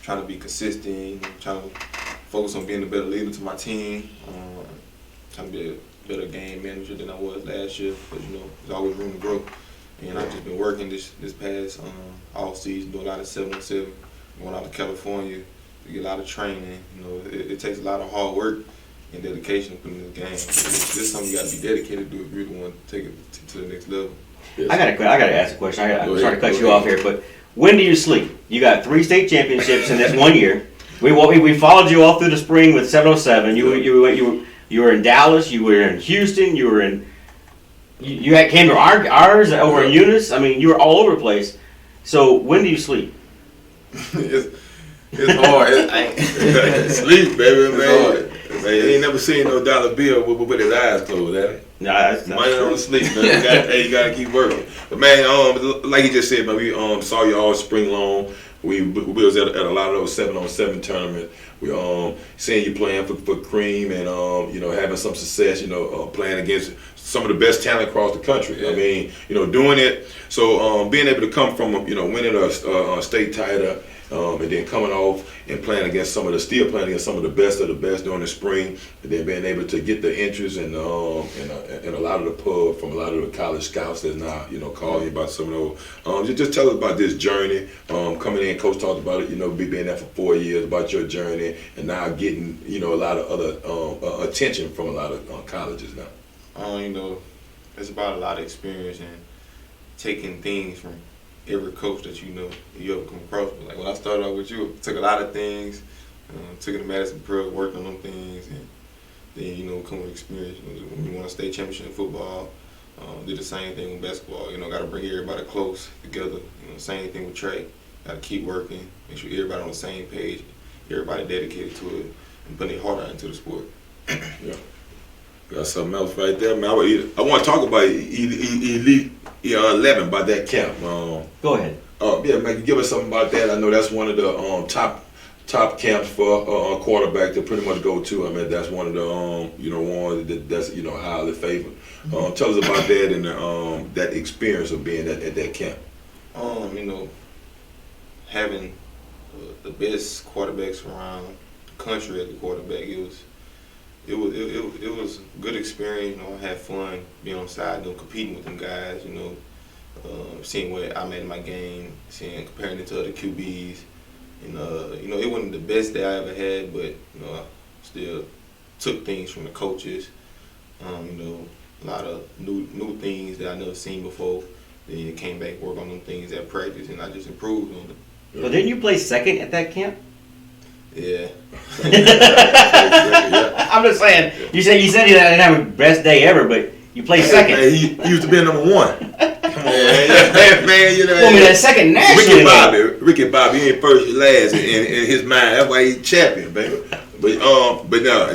trying to be consistent, trying to focus on being a better leader to my team, trying to be a better game manager than I was last year, because there's always room to grow. And I've just been working this past all season, doing a lot of 7-on-7, going out to California to get a lot of training. It takes a lot of hard work and dedication to put in this game. This is something you got to be dedicated to if you really want to take it to the next level. I gotta ask a question. I'm sorry to cut you off here, but when do you sleep? You got 3 state championships in this 1 year. We followed you all through the spring with 707. You were in Dallas. You were in Houston. You were in. You came to ours over in Eunice. I mean, you were all over the place. So when do you sleep? It's hard. Sleep, baby, man. Man, you ain't never seen no dollar bill with his eyes closed, have you? No, that's not Money true. on the sleep, man. You gotta keep working. But man, like you just said, man, we saw you all spring long. We was at a lot of those 7-on-7 tournaments. We seeing you playing for Cream and having some success. Playing against some of the best talent across the country. Yeah. I mean, doing it. So being able to come from winning a state title and then coming off and still playing against some of the best during the spring, and then being able to get the interest and a lot of the pub from a lot of the college scouts that's now calling you about some of those. Just tell us about this journey coming in. Coach talked about it, being there for 4 years, about your journey, and now getting a lot of other attention from a lot of colleges now. It's about a lot of experience and taking things from every coach that you ever come across. Like when I started out with you, took a lot of things, took it to Madison Prep, worked on them things, and then come with experience. When you won a state championship in football, did the same thing with basketball. Got to bring everybody close together. Same thing with track. Got to keep working, make sure everybody on the same page, everybody dedicated to it, and putting their heart out into the sport. Yeah. Got something else right there, man. I want to talk about Elite 11, about that camp. Go ahead. Yeah, man, give us something about that. I know that's one of the top camps for a quarterback to pretty much go to. I mean, that's one of the ones that's highly favored. Tell us about that and that experience of being at that camp. Having the best quarterbacks around the country at the quarterback, it was a good experience. I had fun being on the side, competing with them guys. Seeing where I'm at in my game, comparing it to other QBs. And it wasn't the best day I ever had, but I still took things from the coaches. A lot of new things that I never seen before. Then came back, work on them things at practice, and I just improved on them. Well, didn't you play second at that camp? Yeah. I'm just saying. You said you didn't have a best day ever, but you played second. Man, he used to be number one. Come on, man. Man, Well, that second national. Ricky Bobby, he ain't first, he last in his mind. That's why he's champion, baby. But no,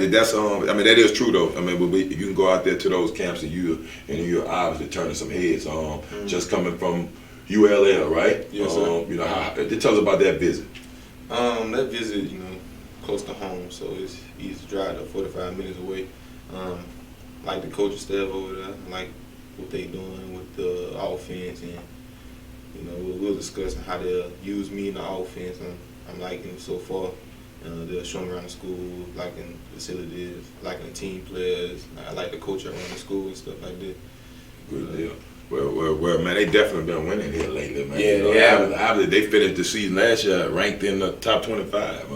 that's that is true though. I mean, if you can go out there to those camps and you're obviously turning some heads. Just coming from ULL, right? Yes, sir. Tell us about that visit. That visit, close to home, so it's easy to drive up 45 minutes away. Like the coaching staff over there, like what they doing with the offense, and we'll discuss how they'll use me in the offense. I'm liking it so far. They'll show me around the school, liking the facilities, liking the team players. I like the coach around the school and stuff like that. Good deal. Well, man, they definitely been winning here lately, man. Yeah, they finished the season last year ranked in the top 25.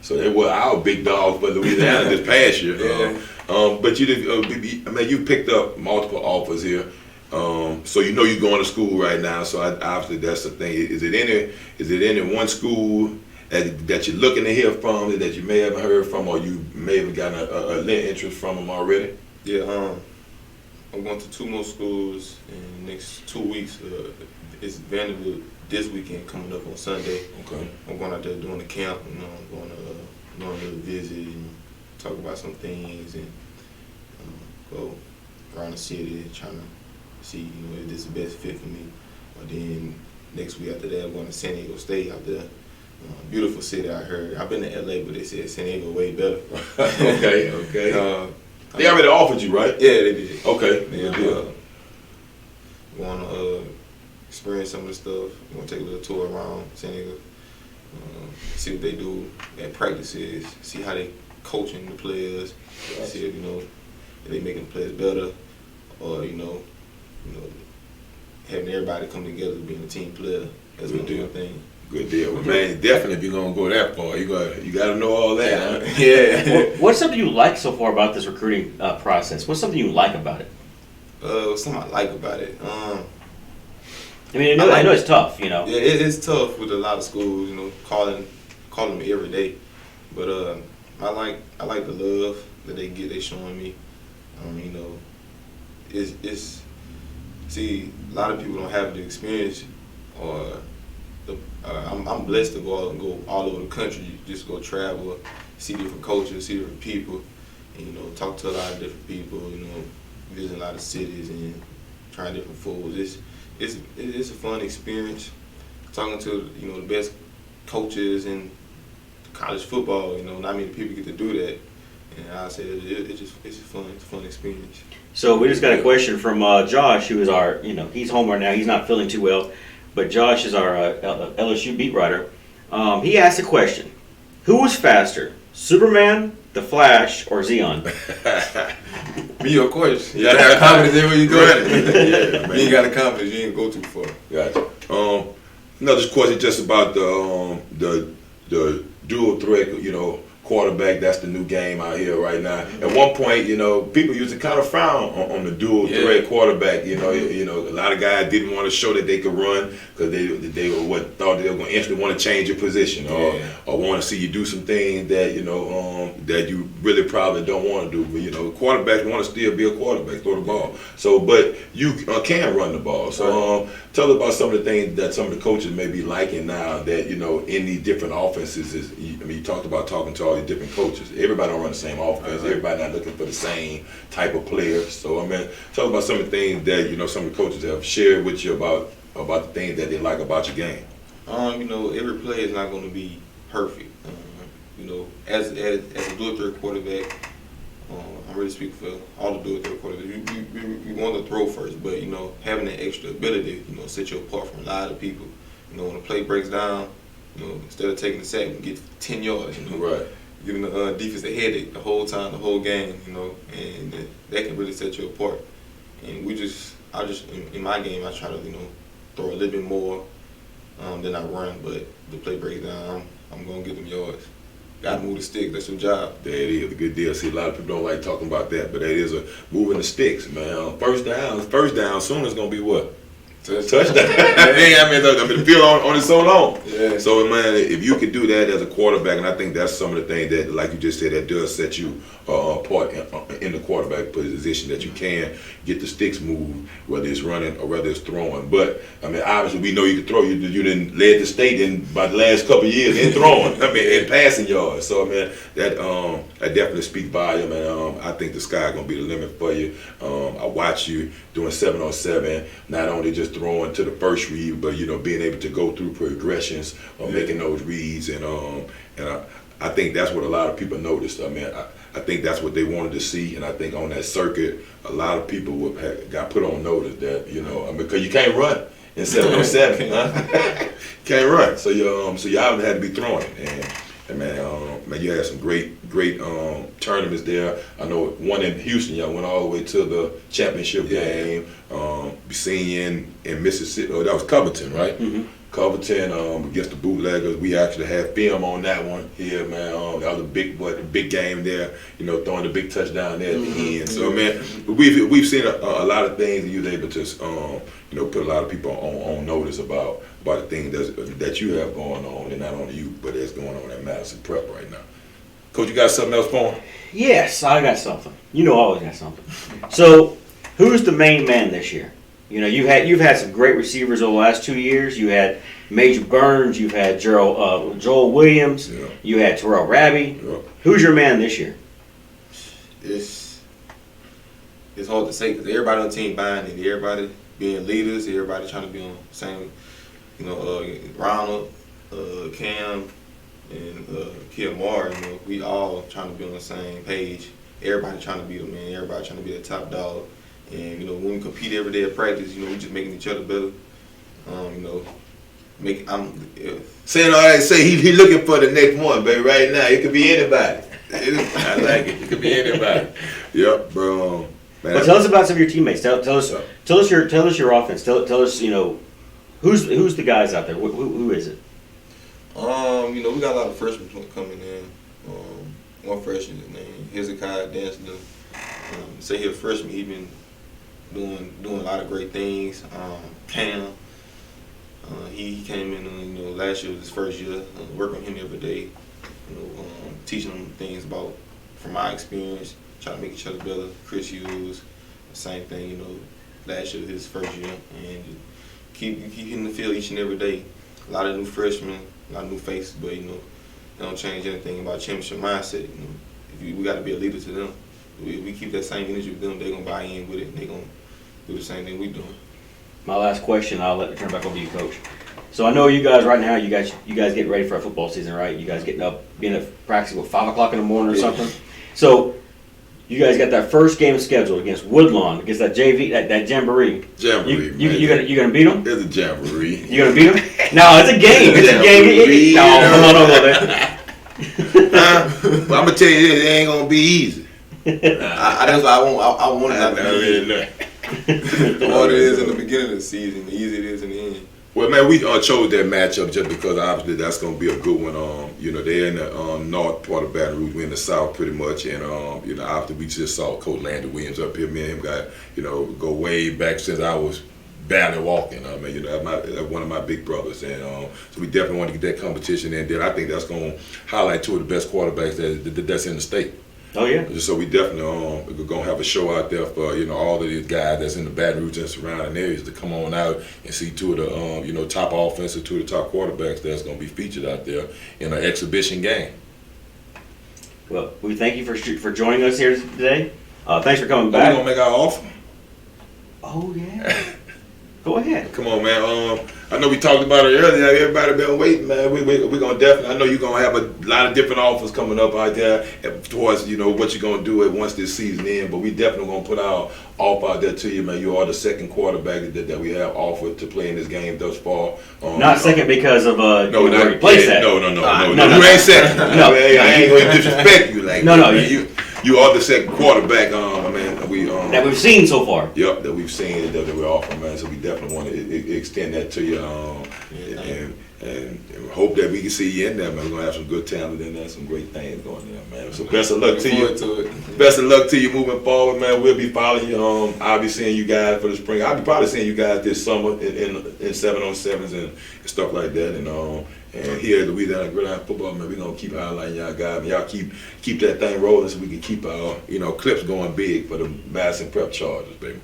So they were our big dogs for Louisiana this past year. Yeah. But you picked up multiple offers here. So you're going to school right now. So obviously that's the thing. Is it any one school that you're looking to hear from, that you may have heard from, or you may have gotten a little interest from them already? Yeah. I'm going to 2 more schools in the next 2 weeks. It's Vanderbilt this weekend coming up on Sunday. Okay. I'm going out there doing the camp. I'm going to a little visit and talk about some things and go around the city trying to see if this is the best fit for me. But then next week after that, I'm going to San Diego State out there. Beautiful city, I heard. I've been to LA, but they said San Diego way better. Okay. They already offered you, right? Yeah, they did. Okay. Yeah. Want to experience some of the stuff. Want to take a little tour around San Diego. See what they do at practices. See how they coaching the players. See if if they making the players better, or having everybody come together being a team player. That's a good thing. Good deal. Well, man, definitely if you're going to go that far, you got to know all that. Huh? Yeah. What's something you like so far about this recruiting process? What's something you like about it? Something I like about it. I know it's tough, Yeah, it's tough with a lot of schools, calling me every day. But I like the love that they showing me. See, a lot of people don't have the experience, or I'm blessed to go all over the country, just go travel, see different cultures, see different people, and talk to a lot of different people, visit a lot of cities and try different foods. It's a fun experience. Talking to the best coaches in college football, not many people get to do that, and I say it's a fun experience. So we just got a question from Josh, who is our he's home right now. He's not feeling too well. But Josh is our LSU beat writer. He asked a question: who was faster, Superman, the Flash, or Zeon? Me, of course. You gotta have confidence in where you go. Yeah, man. You ain't got the confidence, you ain't go too far. Gotcha. Another question just about the dual threat, quarterback. That's the new game out here right now. At one point, people used to kind of frown on the dual threat quarterback. A lot of guys didn't want to show that they could run because they thought they were going to instantly want to change your position or want to see you do some things that that you really probably don't want to do. But quarterbacks want to still be a quarterback, throw the ball. So, but you can run the ball. So, tell us about some of the things that some of the coaches may be liking now that in these different offenses. You talked about talking to all these different coaches. Everybody don't run the same offense. Everybody not looking for the same type of players. So, tell us about some of the things that some of the coaches have shared with you about the things that they like about your game. Every play is not going to be perfect. As a dual threat quarterback, I'm really speaking for all the dual threat quarterbacks. We want to throw first, but having that extra ability, set you apart from a lot of people. When the play breaks down, instead of taking the sack, we get 10 yards. Right. Giving the defense a headache the whole time, the whole game. And that can really set you apart. And in my game, I try to throw a little bit more than I run, but the play breaks down, I'm gonna get them yards. Got to move the stick. That's your job. That is a good deal. See, a lot of people don't like talking about that, but that is moving the sticks, man. First down. Soon it's gonna be what? Touchdown. The field on it so long. Yeah. So, man, if you could do that as a quarterback, and I think that's some of the things that, like you just said, that does set you apart in the quarterback position, that you can get the sticks moved, whether it's running or whether it's throwing. But, obviously, we know you can throw. You done led the state in by the last couple of years in throwing, in passing yards. So, that definitely speaks volume, and I think the sky's going to be the limit for you. I watch you doing 7-on-7, not only just throwing to the first read, but being able to go through progressions or making those reads, and I think that's what a lot of people noticed. I think that's what they wanted to see, and I think on that circuit, a lot of people got put on notice that because you can't run in 7-on-7, huh? Can't run, so you obviously had to be throwing, and man, you had some great tournaments there. I know one in Houston, y'all went all the way to the championship game. Seeing in Mississippi, that was Covington, right? Mm-hmm. Covington against the Bootleggers. We actually had film on that one here, man. That was a big game there. Throwing the big touchdown there at the end. So, man, we've seen a lot of things, and you was able to put a lot of people on notice about the things that you have going on, and not only you, but that's going on at Madison Prep right now. Coach, you got something else for him? Yes, I got something. I always got something. So, who's the main man this year? You've had some great receivers over the last 2 years. You had Major Burns. You've had Joel Williams. Yeah. You had Terrell Rabbie. Yeah. Who's your man this year? It's hard to say because everybody on the team buying it. Everybody being leaders. Everybody trying to be on the same. Ronald, Cam, and Kilmar. We all trying to be on the same page. Everybody trying to be the man. Everybody trying to be the top dog. And when we compete every day at practice, we just making each other better. Say he looking for the next one, baby. Right now, it could be anybody. I like it. It could be anybody. Yep, bro. Man, but tell us about some of your teammates. Tell us your offense. Tell us who's the guys out there. Who is it? We got a lot of freshmen coming in. One freshman, his name Hezekiah Dantzler. Say he's a freshman. He been doing a lot of great things. Cam, he came in. Last year was his first year. Work on him every day. Teaching him things from my experience, trying to make each other better. Chris Hughes, the same thing. Last year was his first year, and keep hitting the field each and every day. A lot of new freshmen, a lot of new faces, but they don't change anything about championship mindset. We got to be a leader to them. We keep that same energy with them, they're gonna buy in with it, and they're gonna do the same thing we doing. My last question, I'll turn it back over to you, Coach. So I know you guys right now, you guys getting ready for a football season, right? You guys getting up, being at practice at 5 o'clock in the morning or something. So you guys got that first game scheduled against Woodlawn, against that JV, that jamboree. Jamboree. You gonna beat them? It's a jamboree. You gonna beat them? No, it's a game. It's a game. No, man. But I'm gonna tell you this, it ain't gonna be easy. That's why I want it not to be really easy. know. The harder it is in the beginning of the season, the easier it is in the end. Well, man, we chose that matchup just because obviously that's going to be a good one. They're in the north part of Baton Rouge, we're in the south pretty much, and after we just saw Coach Landry Williams up here, me and him got go way back since I was barely walking. I mean, that's one of my big brothers, and so we definitely want to get that competition in there. I think that's going to highlight two of the best quarterbacks that's in the state. Oh yeah. So we definitely we're gonna have a show out there for all of these guys that's in the Baton Rouge and surrounding areas to come on out and see two of the top offensive, two of the top quarterbacks that's gonna be featured out there in an exhibition game. Well, we thank you for joining us here today. Thanks for coming We're back. gonna make our offer. Oh yeah. Go ahead. Come on, man. I know we talked about it earlier. Everybody been waiting, man. We're gonna definitely. I know you're gonna have a lot of different offers coming up out there towards what you're gonna do once this season ends. But we definitely gonna put our offer out there to you, man. You are the second quarterback that we have offered to play in this game thus far. Not second because of no, you already placed that. No. No. You ain't second. No. I ain't gonna disrespect you like No, that. no. You are the second quarterback. That we've seen so far. Yep, that we've seen that we're offering, man. So we definitely want to extend that to you, and hope that we can see you in there, man. We're gonna have some good talent in there, some great things going there, man. So best of luck to you. Best of luck to you moving forward, man. We'll be following you. I'll be seeing you guys for the spring. I'll be probably seeing you guys this summer in 7-on-7s and stuff like that, and here at Louisiana Gridiron Football, man, we're gonna keep highlighting y'all guys. And y'all keep that thing rolling so we can keep our clips going big for the Madison Prep Chargers, baby.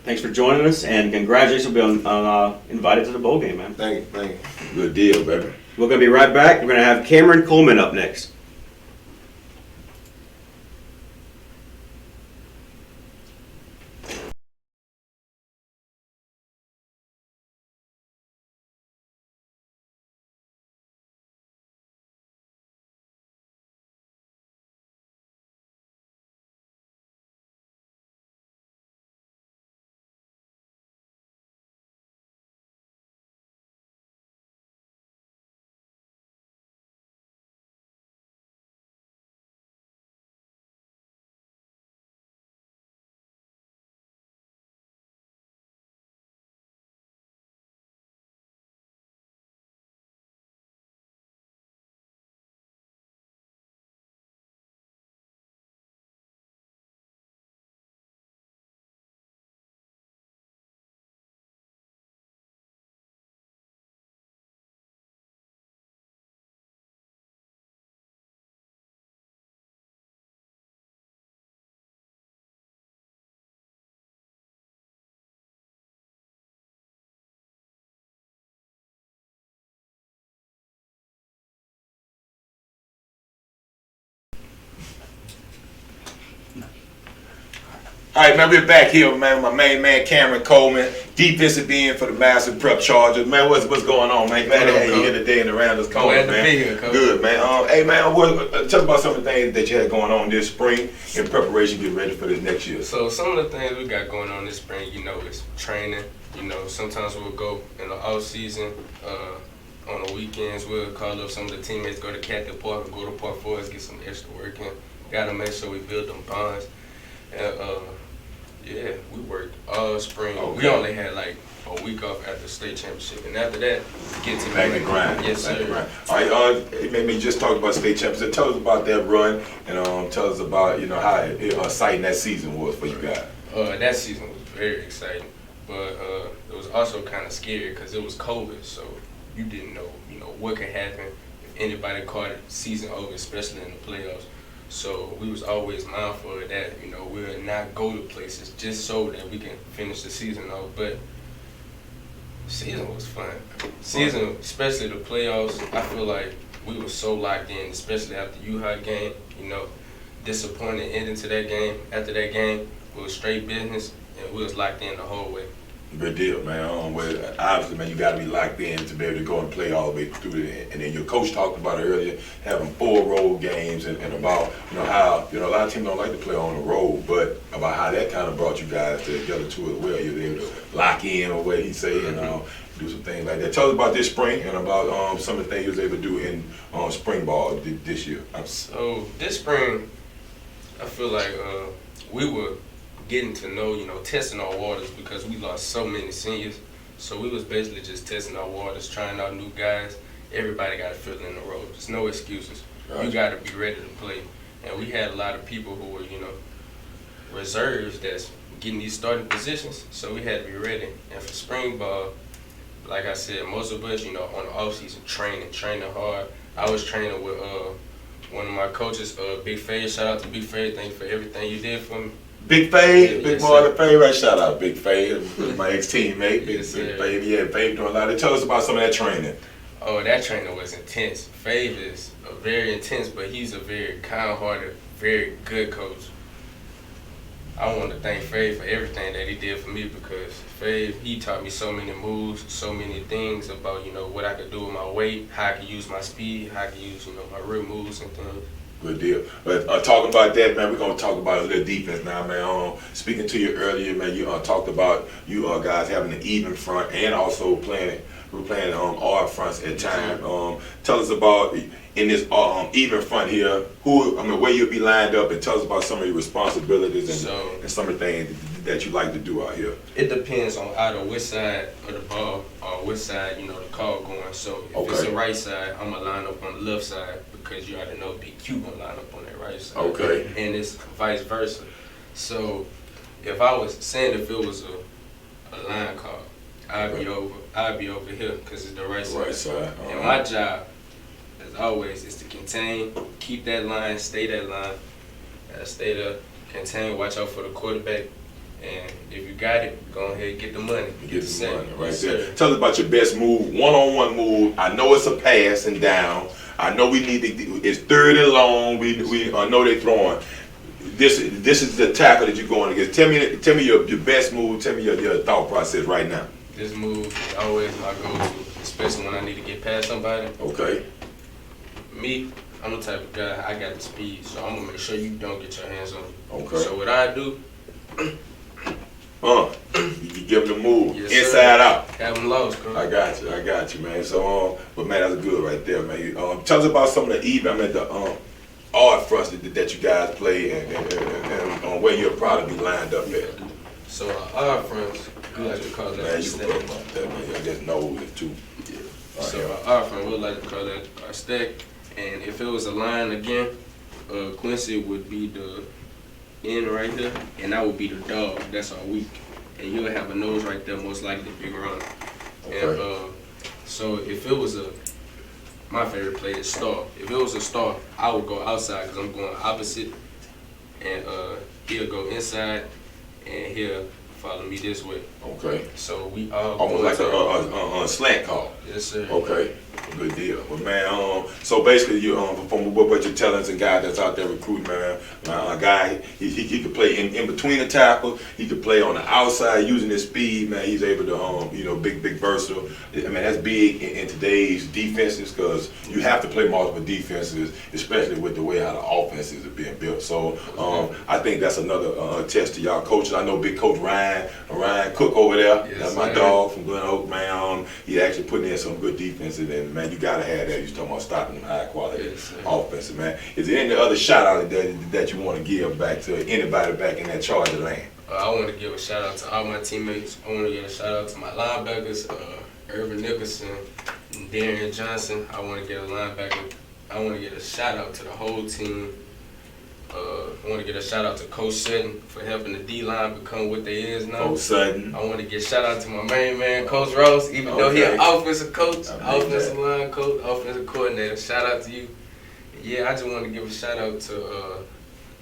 Thanks for joining us, and congratulations on being invited to the bowl game, man. Thank you. Good deal, baby. We're gonna be right back. We're gonna have Cameron Coleman up next. All right, man, we're back here, man. My main man, Cameron Coleman, defensive end for the Madison Prep Chargers. Man, what's going on, man? Glad to have you here today in the Rounders Corner, man. Glad to be here, Coach. Good, man. Hey, man, tell us about some of the things that you had going on this spring in preparation, getting ready for this next year. So some of the things we got going on this spring, is training. Sometimes we'll go in the off season. On the weekends, we'll call up some of the teammates, go to Cathy Park, go to Park Forest, get some extra work in. Gotta make sure we build them bonds. And yeah, we worked all spring. Okay. We only had like a week off after the state championship, and after that, get to back and grind. Yes, sir. All right, maybe just talk about state championship. Tell us about that run, and tell us about how exciting that season was for you guys. That season was very exciting, but it was also kind of scary because it was COVID, so you didn't know what could happen if anybody caught it season over, especially in the playoffs. So we was always mindful of that. We'll not go to places just so that we can finish the season off. But the season was fun. Season, especially the playoffs, I feel like we were so locked in, especially after the UHA game. Disappointed ending to that game. After that game, it was straight business, and we was locked in the whole way. Good deal, man. Well, obviously, man, you got to be locked in to be able to go and play all the way through it. And then your coach talked about it earlier, having 4 road games and about how a lot of teams don't like to play on the road, but about how that kind of brought you guys together too as well. You're able to lock in or what he say, do some things like that. Tell us about this spring and about some of the things you was able to do in spring ball this year. So this spring, I feel like we were getting to know, testing our waters because we lost so many seniors. So we was basically just testing our waters, trying out new guys. Everybody got to fill in the role. There's no excuses. Gotcha. You got to be ready to play. And we had a lot of people who were, reserves that's getting these starting positions. So we had to be ready. And for spring ball, like I said, most of us, on the off season training hard. I was training with one of my coaches, Big Fade. Shout out to Big Fade. Thank you for everything you did for me. Big Fade, Yeah, Big yes, Marlon sir. Fade, right? Shout out Big Fade, my ex-teammate, Big Yes, sir. Fade. Yeah, Fade doing a lot. Tell us about some of that training. Oh, that training was intense. Fave is very intense, but he's a very kind-hearted, very good coach. I want to thank Fave for everything that he did for me because Fave, he taught me so many moves, so many things about, what I could do with my weight, how I could use my speed, how I could use, my real moves and things. Good deal. But talking about that, man, we're gonna talk about a little defense now, man. Speaking to you earlier, man, you talked about you guys having an even front and also playing odd fronts at times. Tell us about in this even front here, where you'll be lined up, and tell us about some of your responsibilities and some of the things that you like to do out here. It depends on either which side of the ball or which side, the call going. So if it's the right side, I'm gonna line up on the left side because you already know BQ gonna line up on that right side. Okay. And it's vice versa. So if I was saying if it was a line call, I'd be over here because it's the right side. Right side. And my job, as always, is to contain, keep that line, stay that line, stay there, contain, watch out for the quarterback. And if you got it, go ahead and get the money. Get the money right Yes, there. sir. Tell us about your best move, one-on-one move. I know it's a pass and down. I know we need to. It's third and long. We know they're throwing. This is the tackle that you're going against. Tell me your best move. Tell me your thought process right now. This move is always my go-to, especially when I need to get past somebody. Okay. Me, I'm the type of guy, I got the speed, so I'm gonna make sure you don't get your hands on me. Okay. So what I do, You give them the move, Yes, inside sir. out. have them lost, bro. I got you, man. So, but man, that's good right there, man. Tell us about some of the the odd fronts that you guys play and where you're probably be lined up at. So our fronts, we like to call that Man, our you can stack. put them up there, man. I just know it too. So our front, we like to call that our stack. And if it was a line again, Quincy would be the end right here, and I would be the dog. That's our weak. And you'll have a nose right there, most likely big run. Okay. And so if it was my favorite play is star. If it was a star, I would go outside because I'm going opposite, and he'll go inside, and he'll follow me this way. Okay. So we all Almost like go a slant call. Yes, sir. Okay, good deal. Well, man, so basically, you from what you're telling us, a guy that's out there recruiting, man, a guy he could play in between the tackle. He could play on the outside using his speed, man. He's able to, big versatile. I mean, that's big in today's defenses because you have to play multiple defenses, especially with the way how the offenses are being built. So I think that's another test to y'all coaches. I know big coach Ryan Cook over there. Yes, that's my sir. dog from Glen Oak, man. He actually putting in some good defenses, and man, you gotta have that. You're talking about stopping high quality Yes, sir. offensive, man. Is there any other shout out that you want to give back to anybody back in that Charger land? I want to give a shout out to all my teammates. I want to give a shout out to my linebackers, Irvin Nicholson, and Darian Johnson. I want to give a shout out to the whole team. I want to give a shout out to Coach Sutton for helping the D-line become what they is now. Coach Sutton. I want to give a shout out to my main man, Coach Ross, even though he an offensive coach, I like offensive that. line coach, offensive coordinator. Shout out to you. Yeah, I just want to give a shout out to,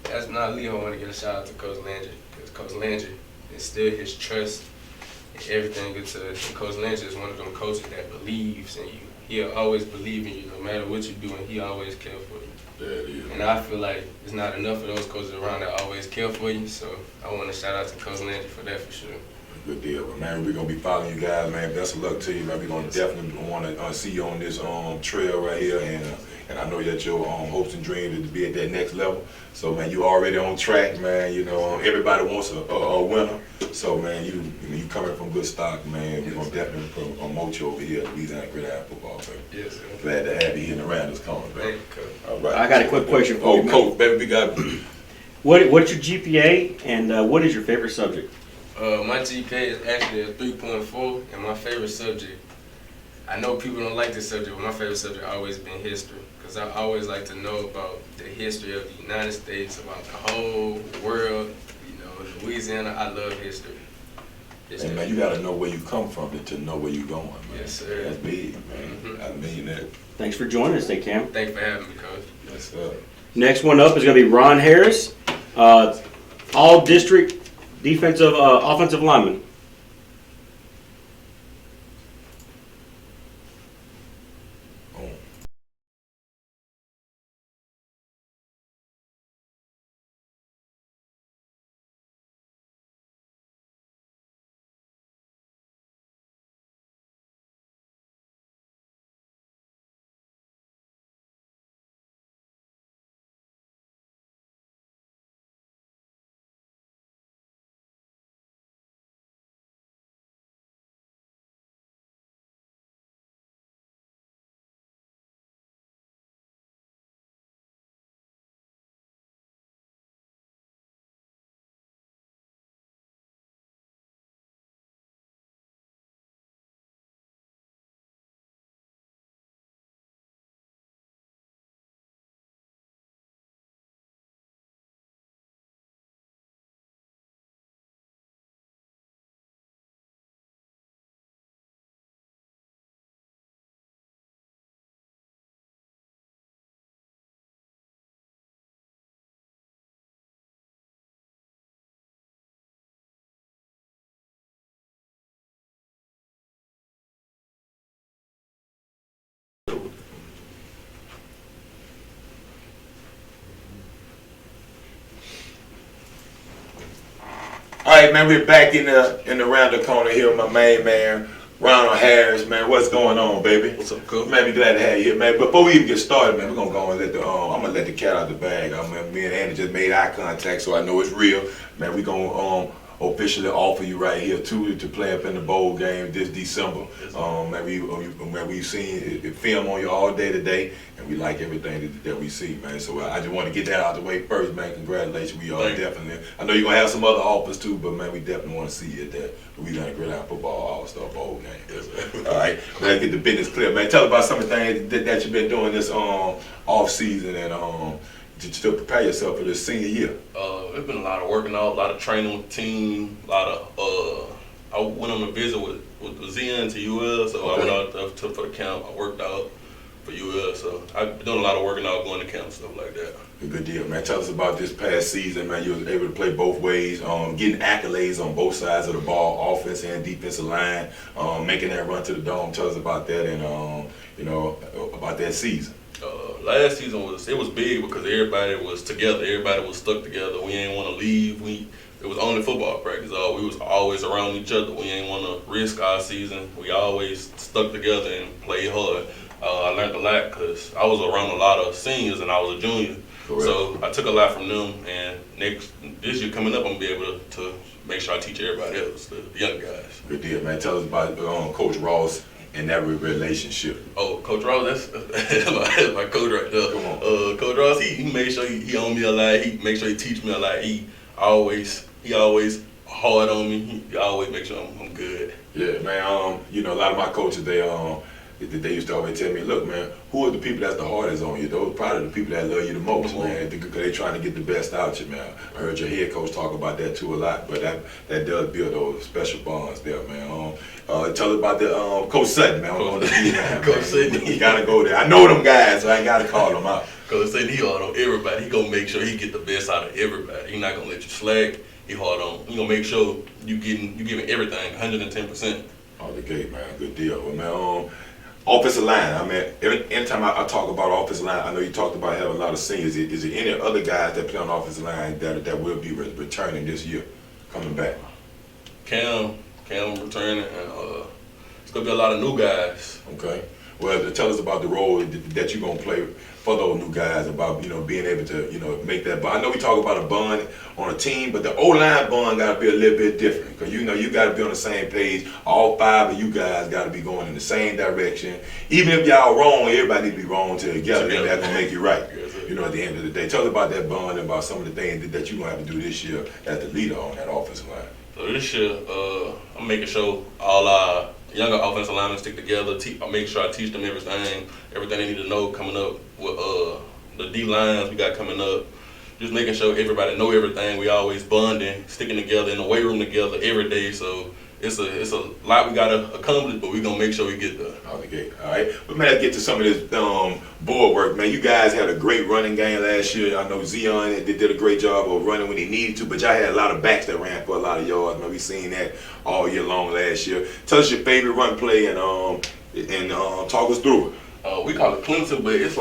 that's not Leo, I want to give a shout out to Coach Landry. Because Coach Landry instilled his trust and everything into us. And Coach Landry is one of them coaches that believes in you. He'll always believe in you, no matter what you're doing, he always cares for you. There it is. And I feel like there's not enough of those coaches around that always care for you, so I want to shout out to Coach Landry for that for sure. Good deal, but man, we're gonna be following you guys, man. Best of luck to you, man. We're gonna definitely want to see you on this trail right here, and and I know that your hopes and dreams is to be at that next level. So man, you already on track, man. You know, everybody wants a winner. So man, you coming from good stock, man. We're gonna definitely promote you over here at Louisiana Gridiron Football, baby. Yes, sir. Glad to have you here in the Randall Corner, baby. All right. I got a quick question for you, man. Coach, baby, we got. What's your GPA and what is your favorite subject? My GPA is actually a 3.4, and my favorite subject, I know people don't like this subject, but my favorite subject always been history. Because I always like to know about the history of the United States, about the whole world. You know, Louisiana, I love history. And man, you gotta know where you come from to know where you're going, man. Yes, sir. That's big, man. I mean that. Thanks for joining us today, Cam. Thanks for having me, Coach. Yes, sir. Next one up is going to be Ron Harris, all-district defensive offensive lineman. All right, man, we're back in the Randall Corner here with my main man, Ronald Harris, man. What's going on, baby? What's up, Coach? Man, we glad to have you here, man. Before we even get started, man, we're gonna go and let I'm gonna let the cat out the bag. Me and Andy just made eye contact, so I know it's real. Man, we gonna officially offer you right here to play up in the bowl game this December. Man, we've seen it film on you all day today, and we like everything that we see, man. So I just want to get that out the way first, man. Congratulations, we are definitely. I know you're gonna have some other offers too, but man, we definitely want to see you at that Louisiana Gridiron Football All-Star Bowl game. Yes, all right, let's get the business clear, man. Tell us about some of the things that you've been doing this off season and to prepare yourself for this senior year. It's been a lot of working out, a lot of training with the team, a lot of I went on a visit with Zeon to UL, so I went out for the camp. I worked out for UL, so I've been doing a lot of working out, going to camp, stuff like that. Good deal, man. Tell us about this past season, man. You was able to play both ways, getting accolades on both sides of the ball, offense and defensive line, making that run to the dome. Tell us about that and about that season. Last season was big because everybody was together. Everybody was stuck together. We ain't want to leave. It was only football practice. We was always around each other. We ain't want to risk our season. We always stuck together and played hard. I learned a lot because I was around a lot of seniors and I was a junior. Correct. So I took a lot from them. And this year coming up, I'm gonna be able to make sure I teach everybody else, the young guys. Good deal, man. Tell us about Coach Ross and that relationship. Oh, Coach Ross, that's my coach right there. Come on. Coach Ross, he made sure he owned me a lot. He make sure he teach me a lot. He always hard on me. He always make sure I'm good. Yeah, man. A lot of my coaches, they used to always tell me, look, man, who are the people that's the hardest on you? Those probably the people that love you the most, man, because they trying to get the best out of you, man. I heard your head coach talk about that too a lot, but that does build those special bonds there, man. Tell us about the Coach Sutton, man. Coach Sutton. You gotta go there. I know them guys, so I gotta call them out. Coach Sutton, he hard on everybody. He gonna make sure he get the best out of everybody. He not gonna let you slack. He hard on. He gonna make sure you giving everything 110%. Oh, the gate, man. Good deal. Well, man, offensive line. I mean, anytime I talk about offensive line, I know you talked about having a lot of seniors. Is there any other guys that play on offensive line that will be returning this year, coming back? Cam returning, and it's gonna be a lot of new guys. Okay. Well, tell us about the role that you're gonna play for those new guys, about being able to make that bond. I know we talk about a bond on a team, but the O-line bond got to be a little bit different because you got to be on the same page. All 5 of you guys got to be going in the same direction. Even if y'all wrong, everybody needs to be wrong together, and that's gonna make you right. At the end of the day, tell us about that bond and about some of the things that you're gonna have to do this year as the leader on that offensive line. So this year, I'm making sure all our younger offensive linemen stick together. I make sure I teach them everything they need to know coming up with the D lines we got coming up. Just making sure everybody know everything. We always bonding, sticking together in the weight room together every day. So it's a lot we gotta accomplish, but we gonna make sure we get there. Okay, all right. But man, let's get to some of this board work, man. You guys had a great running game last year. I know Zeon did a great job of running when he needed to, but y'all had a lot of backs that ran for a lot of yards. Man, we seen that all year long last year. Tell us your favorite run play and talk us through it. We call it Clemson, but it's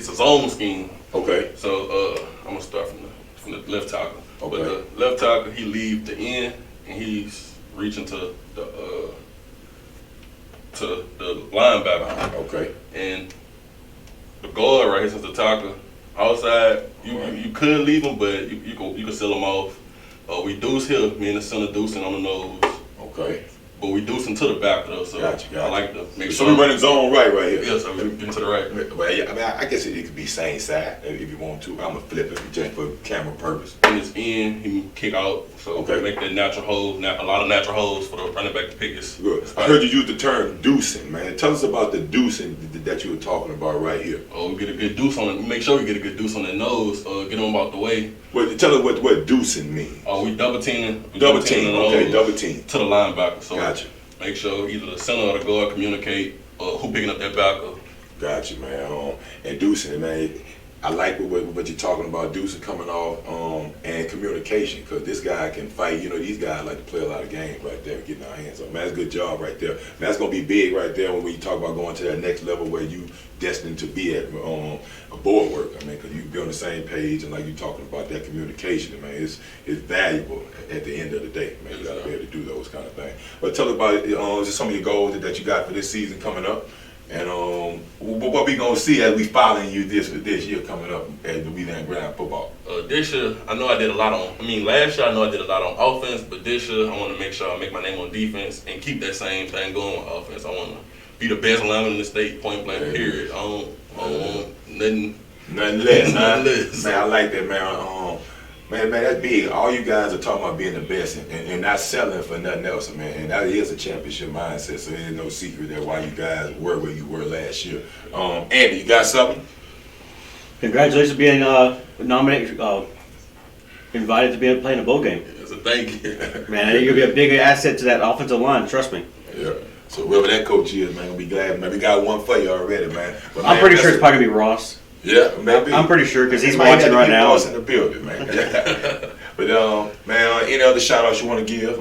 a zone scheme. Okay. So I'm gonna start from the left tackle. Okay. But the left tackle, he leaves the end and he's reaching to the linebacker. Okay. And the guard right here, since the tackle outside, you could leave him, but you can sell him off. We deuce here, me and the center deucing on the nose. Okay. But we deucing to the back though, so Gotcha. I like to make So sure. we running zone right here. Yeah, so we get to the right. Well, yeah, I mean, I guess it could be same side if you want to. I'm gonna flip it just for camera purpose. In his end, he kick out, so Okay. make that natural hole, a lot of natural holes for the running back to pick his. Good. I heard you use the term deucing, man. Tell us about the deucing that you were talking about right here. We get a good deuce on it. Make sure we get a good deuce on the nose. Get him out the way. Well, tell us what deucing means. We double teaming. Double team. Okay, double team. To the linebacker. So Gotcha. make sure either the center or the guard communicate who picking up that backer. Gotcha, man. And deucing, man. I like what you're talking about, deucing coming off, and communication, because this guy can fight. These guys like to play a lot of games right there, getting our hands on. Man, that's a good job right there. Man, that's going to be big right there when we talk about going to that next level where you destined to be at a board work. I mean, because you be on the same page, and like you talking about that communication, man, it's valuable at the end of the day. Man, you got to be able to do those kind of things. But tell us about just some of your goals that you got for this season coming up. And what we gonna see as we following you this year coming up at the Louisiana Ground football? This year, I know I did a lot last year I know I did a lot on offense, but this year I want to make sure I make my name on defense and keep that same thing going with offense. I want to be the best lineman in the state, point blank, period. I don't want nothing less. Nothing less. Man, I like that, man. Man, that's big. All you guys are talking about being the best and not selling for nothing else, man. And that is a championship mindset, so there's no secret there why you guys were where you were last year. Andy, you got something? Congratulations being nominated, invited to be playing a bowl game. So thank you. Man, you're going to be a big asset to that offensive line, trust me. Yeah. So whoever that coach is, man, gonna be glad. Man, we got one for you already, man. But, I'm pretty sure it's probably going to be Ross. Yeah, maybe. I'm pretty sure because he's Might watching have to right keep now. Ross in the building, man. But man, any other shout outs you want to give?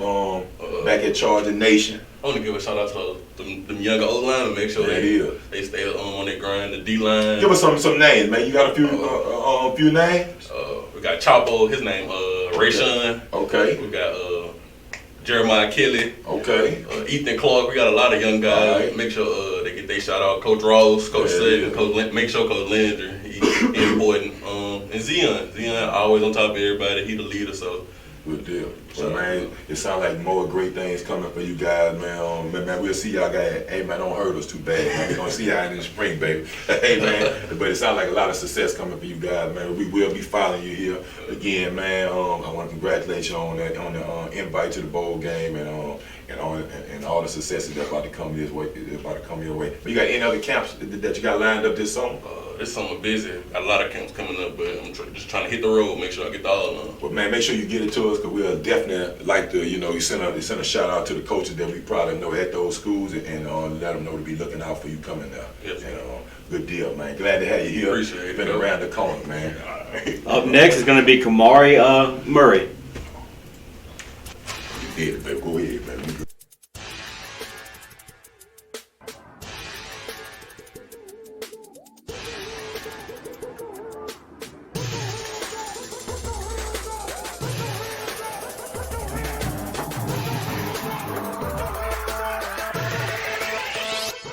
Back at Charger Nation. I want to give a shout out to them younger old linemen. Make sure they stay on their grind. The D line. Give us some names, man. You got a few names? We got Chapo. His name Rayshawn. Okay. We got Jeremiah Kelly. Okay. Ethan Clark. We got a lot of young guys. Right. Make sure they get their shout out. Coach Ross, Coach Sagan, make sure Coach Landry. He's important. And Zeon always on top of everybody. He the leader. So. Good deal. Well, man, it sounds like more great things coming for you guys, man. Man, we'll see y'all guys. Hey, man, don't hurt us too bad, man. We're going to see y'all in the spring, baby. Hey, man, but it sounds like a lot of success coming for you guys, man. We will be following you here. Again, man, I want to congratulate you on the invite to the bowl game and all the successes that's about to come your way. But you got any other camps that you got lined up this summer? This summer busy. Got a lot of camps coming up, but I'm just trying to hit the road, make sure I get the all on. Well, man, make sure you get it to us, because we'll definitely like to, you send a shout out to the coaches that we probably know at those schools and let them know to be looking out for you coming there. Yes, and, good deal, man. Glad to have you here. Appreciate it. Been around the corner, man. Up next is going to be Kamari Murray. You did it, baby. Go ahead, man.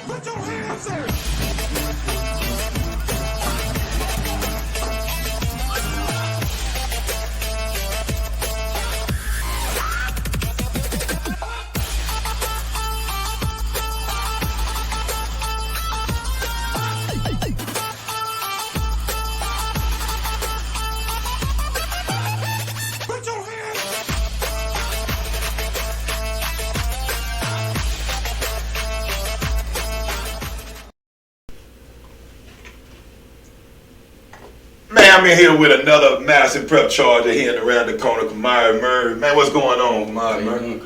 Put your hands up! Man, I'm in here with another Madison Prep Charger here in the Randall Corner, Kamari Murray. Man, what's going on, Kamari Murray?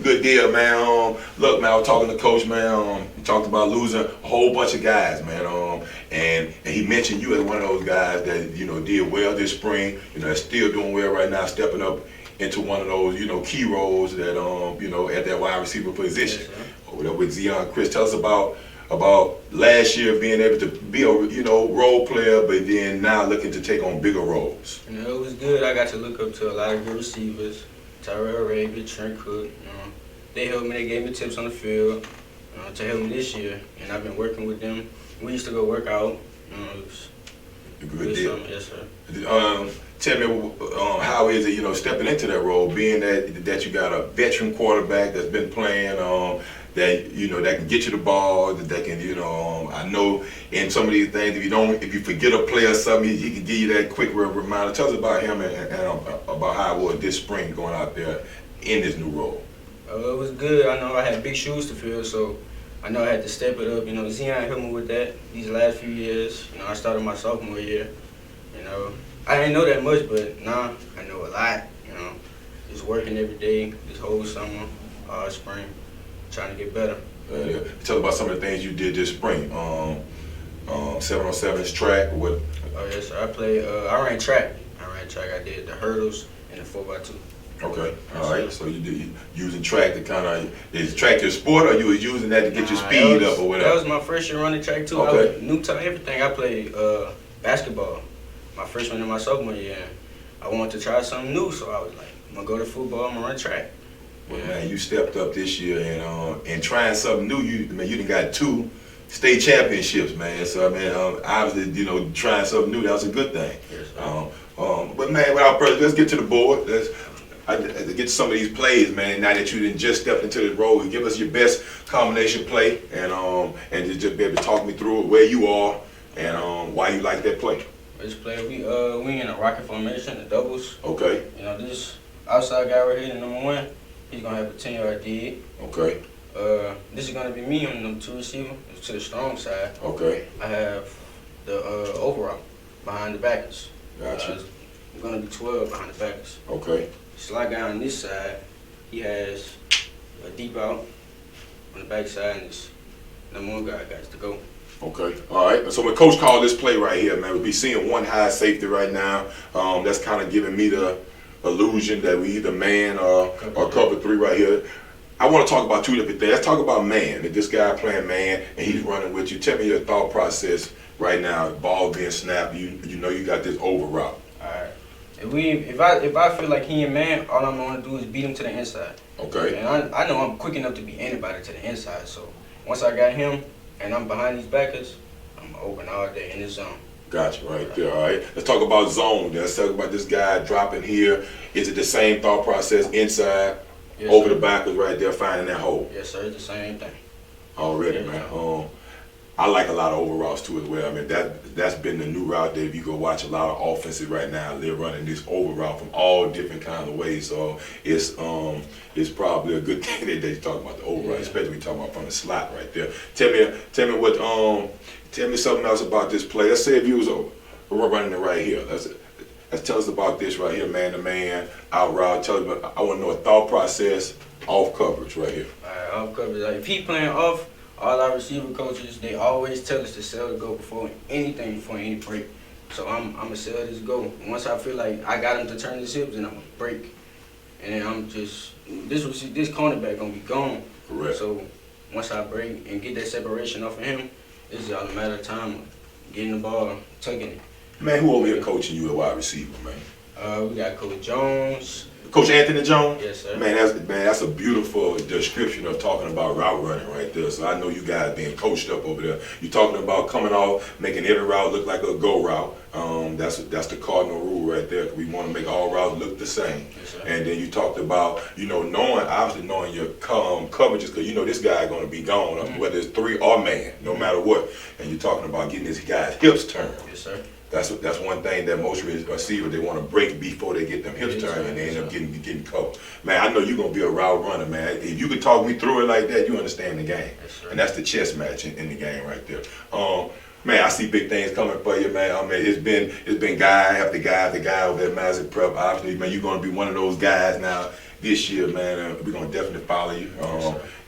Good deal, man. Look, man, I was talking to Coach, man. He talked about losing a whole bunch of guys, man. And he mentioned you as one of those guys that, did well this spring, that's still doing well right now, stepping up into one of those, key roles that, at that wide receiver position. Over there with Zeon Chriss. Tell us about last year being able to be a role player, but then now looking to take on bigger roles. It was good. I got to look up to a lot of good receivers. Tyrell Raby, Trent Cook. They helped me. They gave me tips on the field to help me this year, and I've been working with them. We used to go work out. It was good deal. Yes, sir. Tell me how is it, stepping into that role, being that you got a veteran quarterback that's been playing, that that can get you the ball, that can I know in some of these things if you forget a play or something, he can give you that quick reminder. Tell us about him and about how it was this spring going out there in this new role. It was good. I know I had big shoes to fill, so I know I had to step it up. Zeon helped me with that these last few years. I started my sophomore year. I didn't know that much, but now I know a lot. Just working every day this whole summer, spring, trying to get better. Tell about some of the things you did this spring. 7-on-7's track. What? Oh yes, sir. I ran track. I did the hurdles and the 4x2. Okay, all right. So you using track to is track your sport, or you was using that to get your speed up or whatever? That was my first year running track too. Okay. I was new to everything. I played basketball my freshman and my sophomore year. I wanted to try something new, so I was like, I'm gonna go to football. I'm gonna run track. Well, man, you stepped up this year and trying something new. You done got 2 state championships, man. So obviously, trying something new, that was a good thing. Yes, but man, without further, let's get to the board. Let's get to some of these plays, man. Now that you didn't just step into this role, give us your best combination play and just be able to talk me through it, where you are and why you like that play. This play, we in a rocket formation, the doubles. Okay. This outside guy right here, the number 1, he's gonna have a 10-yard dig. Okay. This is gonna be me on the number 2 receiver to the strong side. Okay. I have the overall behind the backers. Gotcha. I'm gonna be 12 behind the backers. Okay. Slot guy on this side, he has a deep out on the back side, and this number 1 guy got to go. Okay. All right. So when Coach called this play right here, man, we'll be seeing one high safety right now. That's kind of giving me the illusion that we either man or cover 3 right here. I want to talk about 2 different things. Let's talk about man. That this guy playing man and he's running with you. Tell me your thought process right now. Ball being snapped. You got this over route. All right. If I feel like he and man, all I'm gonna do is beat him to the inside. Okay. And I know I'm quick enough to beat anybody to the inside. So once I got him and I'm behind these backers, I'm open all day in the zone. Gotcha, right there. All right. Let's talk about zone. Let's talk about this guy dropping here. Is it the same thought process inside, yes, over sir. the backers right there, finding that hole? Yes, sir. It's the same thing. Already, Yes, man. I like a lot of over routes too as well. I mean, that's been the new route that if you go watch a lot of offenses right now, they're running this over route from all different kinds of ways. So it's probably a good thing that they talk about the over route, especially when we talk about from the slot right there. Tell me something else about this play. Let's say if you was running it right here. Let's tell us about this right here, man to man, out route. I want to know a thought process off coverage right here. All right, off coverage. Like, if he playing off, all our receiver coaches, they always tell us to sell the go before any break. So I'm gonna sell this go. Once I feel like I got him to turn his hips, then I'm gonna break. And then I'm just this cornerback gonna be gone. Correct. So once I break and get that separation off of him, it's all a matter of time of getting the ball, tugging it. Man, who over here coaching you at wide receiver, man? We got Coach Jones. Coach Anthony Jones? Yes, sir. Man, that's a beautiful description of talking about route running right there. So I know you guys being coached up over there. You're talking about coming off, making every route look like a go route. That's the cardinal rule right there. We want to make all routes look the same. Yes, sir. And then you talked about, knowing your coverages, because this guy going to be gone, whether it's 3 or man, no matter what. And you're talking about getting this guy's hips turned. Yes, sir. That's one thing that most receivers, they want to break before they get them hips turned, and they end up getting covered. Man, I know you're going to be a route runner, man. If you could talk me through it like that, you understand the game. Yes, sir. And that's the chess match in the game right there. Man, I see big things coming for you, man. I mean, it's been guy after guy after guy over at Madison Prep. Obviously, man, you're going to be one of those guys now this year, man. We're going to definitely follow you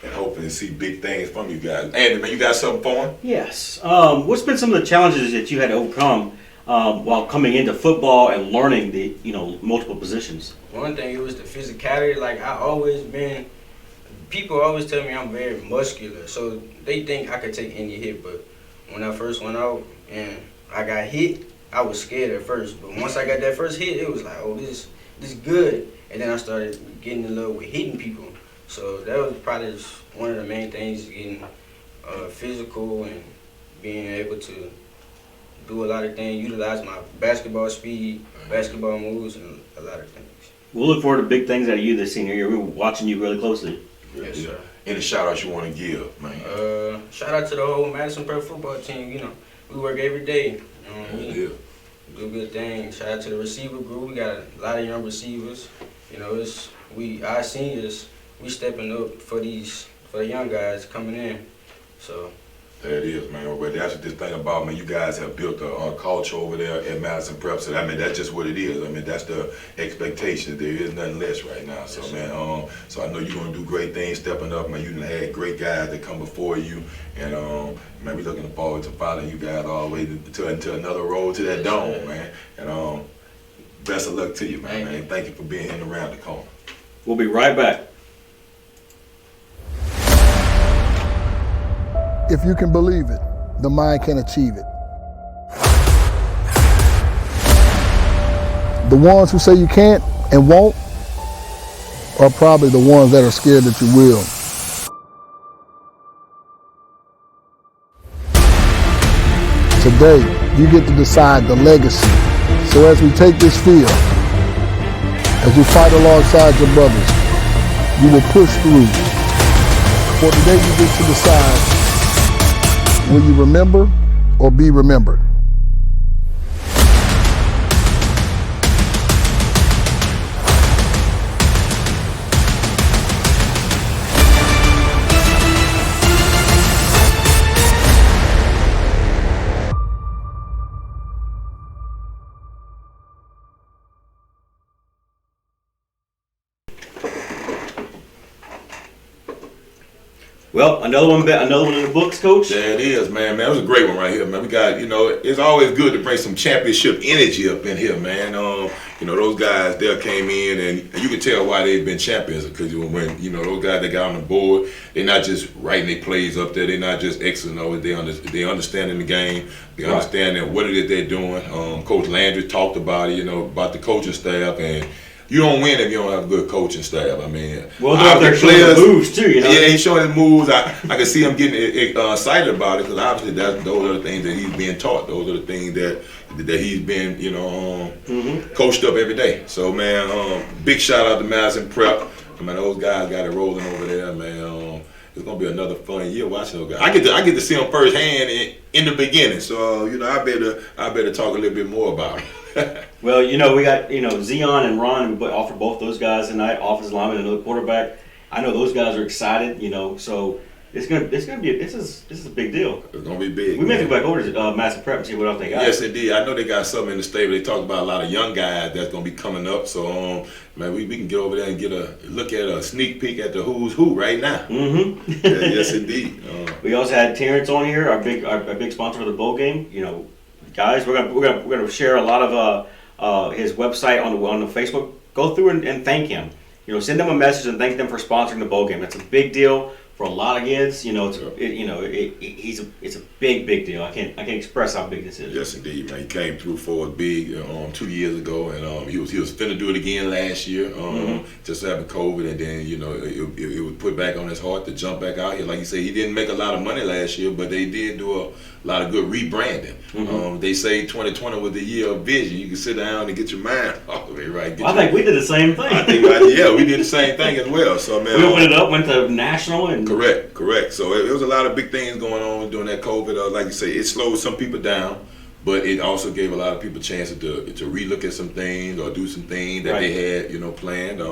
and hopefully see big things from you guys. Andy, man, you got something for him? Yes. What's been some of the challenges that you had to overcome while coming into football and learning the multiple positions? One thing, it was the physicality. Like, people always tell me I'm very muscular, so they think I could take any hit. But when I first went out and I got hit, I was scared at first. But once I got that first hit, it was like, oh, this good. And then I started getting in love with hitting people. So that was probably just one of the main things, getting physical and being able to do a lot of things, utilize my basketball speed, basketball moves, and a lot of things. We'll look forward to big things out of you this senior year. We're watching you really closely. Yes, sir. Any shout outs you want to give, man? Shout out to the whole Madison Prep football team. We work every day. We do good things. Shout out to the receiver group. We got a lot of young receivers. Our seniors, we stepping up for the young guys coming in. So. That is, man. But that's this thing about, man, you guys have built a culture over there at Madison Prep. So, I mean, that's just what it is. I mean, that's the expectation. There is nothing less right now. So, man, so I know you're going to do great things stepping up, man. You've had great guys that come before you. And, man, we're looking forward to following you guys all the way to another road to that dome, man. And best of luck to you, man. Thank you for being in around the corner. We'll be right back. If you can believe it, the mind can achieve it. The ones who say you can't and won't are probably the ones that are scared that you will. Today, you get to decide the legacy. So as we take this field, as you fight alongside your brothers, you will push through. For today, you get to decide, will you remember or be remembered? Well, another one in the books, Coach. There it is, man. Man, it was a great one right here, man. We got, it's always good to bring some championship energy up in here, man. Those guys there came in, and you can tell why they've been champions, because when those guys that got on the board, they're not just writing their plays up there. They're not just Xing and O's. They understanding the game. They understanding what it is they're doing. Coach Landry talked about it, about the coaching staff, and you don't win if you don't have a good coaching staff. I mean, they're showing the moves too. Yeah, he's showing his moves. I can see him getting excited about it, because obviously those are the things that he's being taught. Those are the things that he's been, coached up every day. So, man, big shout out to Madison Prep. I mean, those guys got it rolling over there, man. It's gonna be another fun year watching those guys. I get to see them firsthand in the beginning. So, I better talk a little bit more about them. Well, we got Zeon and Ron. We offered both those guys tonight, offensive lineman and another quarterback. I know those guys are excited. So it's gonna be this is a big deal. It's gonna be big. We may have to go back over to Madison Prep and see what else they got. Yes, indeed. I know they got something in the stable. They talked about a lot of young guys that's gonna be coming up. So man, we can get over there and get a look at a sneak peek at the who's who right now. Mm-hmm. Yes, indeed. We also had Terrence on here, our big sponsor for the bowl game. Guys, we're gonna share a lot of his website on the Facebook. Go through and thank him. Send them a message and thank them for sponsoring the bowl game. That's a big deal for a lot of kids. It's a big deal. I can't express how big this is. Yes, indeed, man. He came through for us big 2 years ago, and he was finna do it again last year. Just having COVID, and then it was put back on his heart to jump back out here. Like you say, he didn't make a lot of money last year, but they did do a lot of good rebranding. They say 2020 was the year of vision. You can sit down and get your mind off of it, right? I think we did the same thing. I think, we did the same thing as well. So, man, we opened it up, went to national, and correct. So it was a lot of big things going on during that COVID. Like you say, it slowed some people down, but it also gave a lot of people chances to relook at some things or do some things that they had, planned. I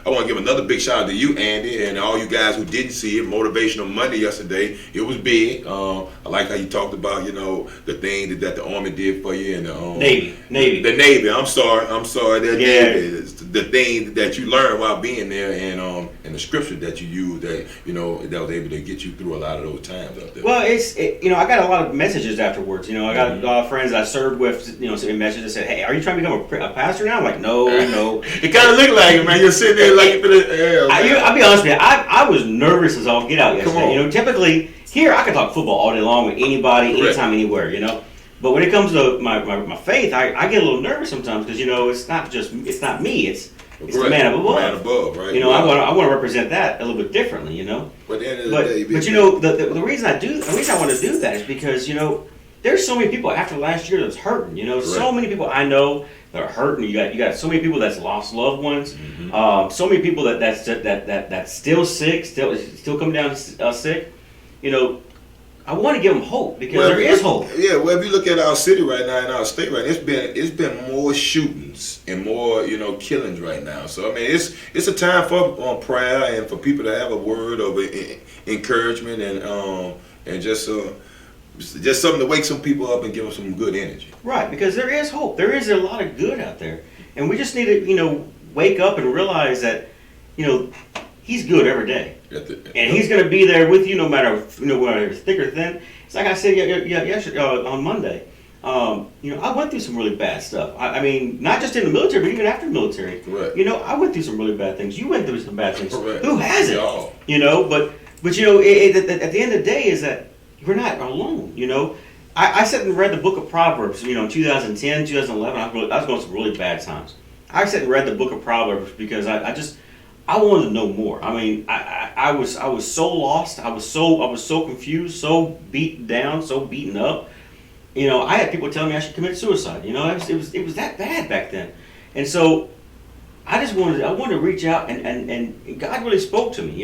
want to give another big shout out to you, Andy, and all you guys who didn't see it. Motivational Monday yesterday, it was big. I like how you talked about, the thing that the Army did for you and the Navy. The Navy. I'm sorry. The Navy. The thing that you learned while being there, and the scripture that you used that that was able to get you through a lot of those times out there. Well, I got a lot of messages afterwards. I got a lot of friends I served with, sent me messages that said, "Hey, are you trying to become a pastor now?" I'm like, no. It kind of looked like it, man. You're sitting there like I'll be honest with you. I was nervous as all get out yesterday. Typically here I can talk football all day long with anybody, anytime, anywhere. But when it comes to my faith, I get a little nervous sometimes because it's not me. It's the man above. Man above, right? I want to represent that a little bit differently. But at the end of the day, the reason I want to do that is because there's so many people after last year that's hurting. So many people I know that are hurting. You got so many people that's lost loved ones. Mm-hmm. So many people that's still sick, still coming down sick. I want to give them hope because there is hope. Yeah, well, if you look at our city right now, in our state right now, it's been more shootings and more killings right now. So I mean, it's a time for prayer and for people to have a word of encouragement and just something to wake some people up and give them some good energy. Right, because there is hope. There is a lot of good out there, and we just need to wake up and realize that He's good every day. And He's going to be there with you no matter whether it's thick or thin. It's like I said yesterday on Monday. I went through some really bad stuff. I mean, not just in the military, but even after the military. Correct. I went through some really bad things. You went through some bad things. Correct. Who hasn't? Yeah. But at the end of the day is that we're not alone. I sat and read the book of Proverbs. In 2010, 2011, I was going through some really bad times. I sat and read the book of Proverbs because I wanted to know more. I mean, I was so lost. I was so confused, so beaten down, so beaten up. I had people telling me I should commit suicide. It was that bad back then, and so I wanted to reach out and God really spoke to me.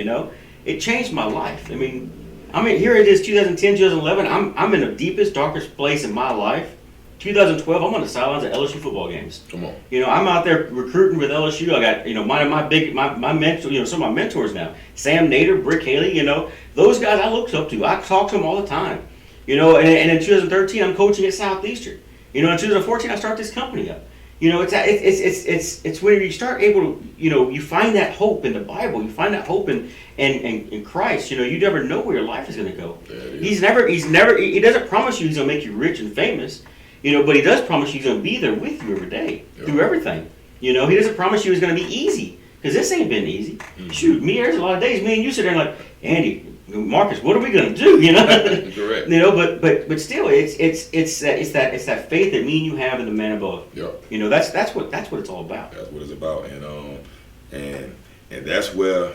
It changed my life. I mean, here it is, 2010, 2011. I'm in the deepest, darkest place in my life. 2012, I'm on the sidelines of LSU football games. Come on. I'm out there recruiting with LSU. I got, my mentor, some of my mentors now. Sam Nader, Brick Haley, those guys I looked up to. I talk to them all the time. And in 2013, I'm coaching at Southeastern. In 2014, I start this company up. It's when you start able to, you find that hope in the Bible. You find that hope in Christ. You never know where your life is going to go. He doesn't promise you he's going to make you rich and famous. But he does promise you he's going to be there with you every day through everything. He doesn't promise you it's going to be easy because this ain't been easy. Mm-hmm. Shoot, there's a lot of days me and you sit there and like, Andy, Marcus, what are we going to do? Correct. But still, it's that faith that me and you have in the man above. Yep. That's what it's all about. That's what it's about, and that's where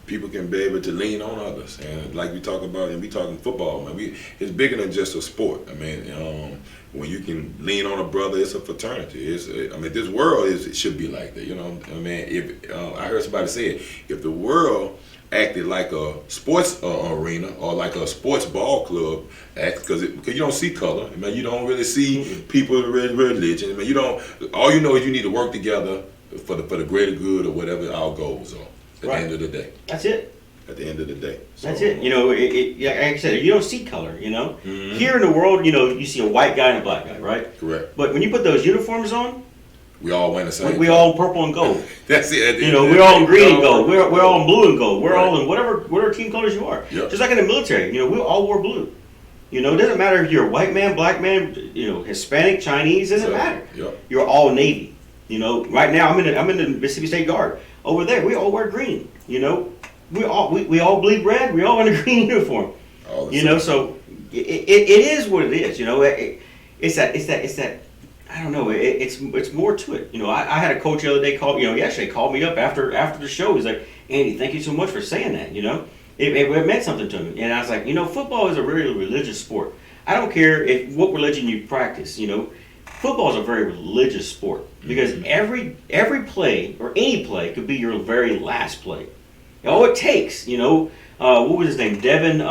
people can be able to lean on others, and like we talk about, and we talking football, man. It's bigger than just a sport. I mean, when you can lean on a brother, it's a fraternity. This world it should be like that. If I heard somebody say it, if the world acted like a sports arena or like a sports ball club, because you don't see color. You don't really see people of religion. You don't. All you know is you need to work together for the greater good or whatever our goals are. At the end of the day. That's it. At the end of the day. So, that's it. Like I said, you don't see color, Mm-hmm. Here in the world, you see a white guy and a black guy, right? Correct. But when you put those uniforms on, we all wear the same. We all in purple and gold. That's it. We're all in green and gold. We're all in blue and gold. We're all in whatever team colors you are. Yep. Just like in the military, we all wore blue. It doesn't matter if you're a white man, black man, Hispanic, Chinese, doesn't matter. Yep. You're all Navy. Right now I'm in the Mississippi State Guard. Over there, we all wear green. We all bleed red. We all in a green uniform. So it is what it is. It's that. I don't know. It's more to it. I had a coach the other day yesterday called me up after the show. He's like, Andy, thank you so much for saying that. It meant something to me. And I was like, football is a really religious sport. I don't care what religion you practice. Football is a very religious sport because every play or any play could be your very last play. All it takes, what was his name? Devin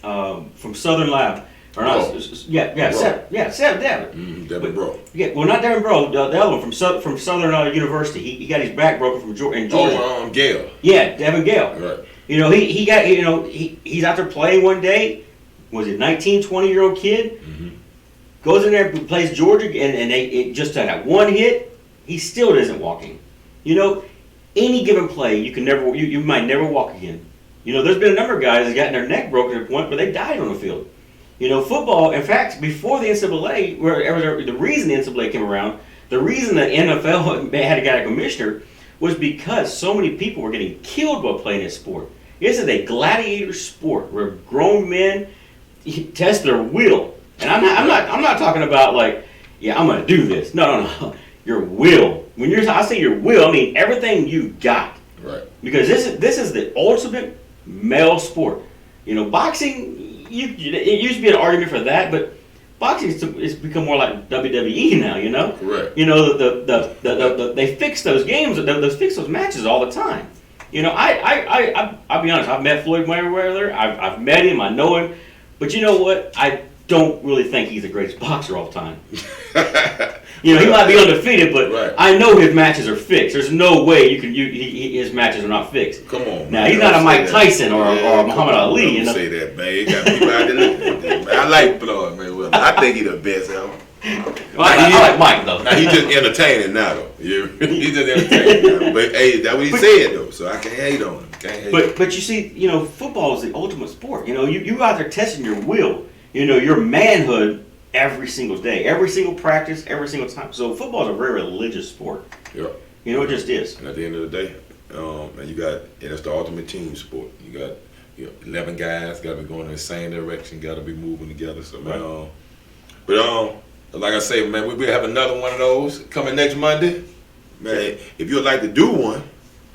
from Southern Lab. Or not? Bro. Seven Devin. Devin Bro. Yeah, well, not Devin Bro. The other one from Southern University. He got his back broken in Georgia. Oh, Gale. Yeah, Devin Gale. Right. You know, he's out there playing one day. Was it 19, 20-year-old kid? Mm-hmm. Goes in there, plays Georgia, and it just had one hit. He still isn't walking. You know, any given play, you might never walk again. You know, there's been a number of guys that gotten their neck broken at a point, but they died on the field. You know, football, in fact, before the NCAA, the reason the NCAA came around, the reason the NFL had a guy commissioner was because so many people were getting killed while playing this sport. This is a gladiator sport where grown men test their will. And I'm not talking about like, yeah, I'm gonna do this. No. Your will. I say your will, I mean everything you got. Right. Because this is the ultimate male sport. You know, boxing, it used to be an argument for that, but boxing is become more like WWE now. You know. Correct. You know they fix those games, they fix those matches all the time. You know, I'll be honest. I've met Floyd Mayweather. I've met him. I know him. But you know what? I don't really think he's the greatest boxer all the time. You know, he might be undefeated, but right. I know his matches are fixed. There's no way his matches are not fixed. Come on, now he's not a Mike Tyson or Muhammad Ali. You know, say that, man. You got people out there looking at that, man. I like Floyd Mayweather. I think he's the best ever. I like Mike though. Now he's just entertaining now though. He's just entertaining now. But hey, that's what he said though. So I can't hate on him. But you see, you know, football is the ultimate sport. You know, you out there testing your will. You know, your manhood every single day, every single practice, every single time. So football is a very religious sport. Yeah. You know, it just is. And at the end of the day, and it's the ultimate team sport. You got 11 guys got to be going in the same direction, got to be moving together. So man, but like I say, man, we'll have another one of those coming next Monday. Man, if you'd like to do one,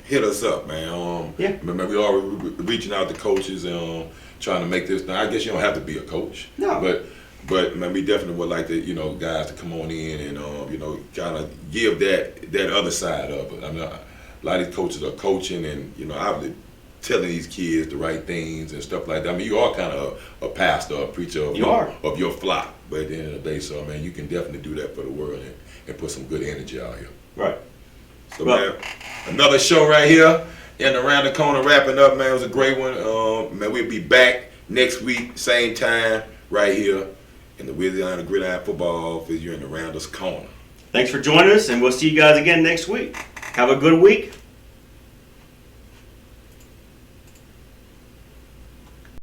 hit us up, man. Man, we are reaching out to coaches and trying to make this. Now, I guess you don't have to be a coach. No. But man, we definitely would like to, guys to come on in and kind of give that other side of it. I mean, a lot of these coaches are coaching and obviously telling these kids the right things and stuff like that. I mean, you are kind of a pastor, a preacher of your flock. But at the end of the day, so man, you can definitely do that for the world and put some good energy out here. Right. So man, another show right here in the Randall Corner wrapping up, man. It was a great one. Man, we'll be back next week, same time, right here in the Louisiana Gridiron Football office. You're in the Randall's Corner. Thanks for joining us, and we'll see you guys again next week. Have a good week.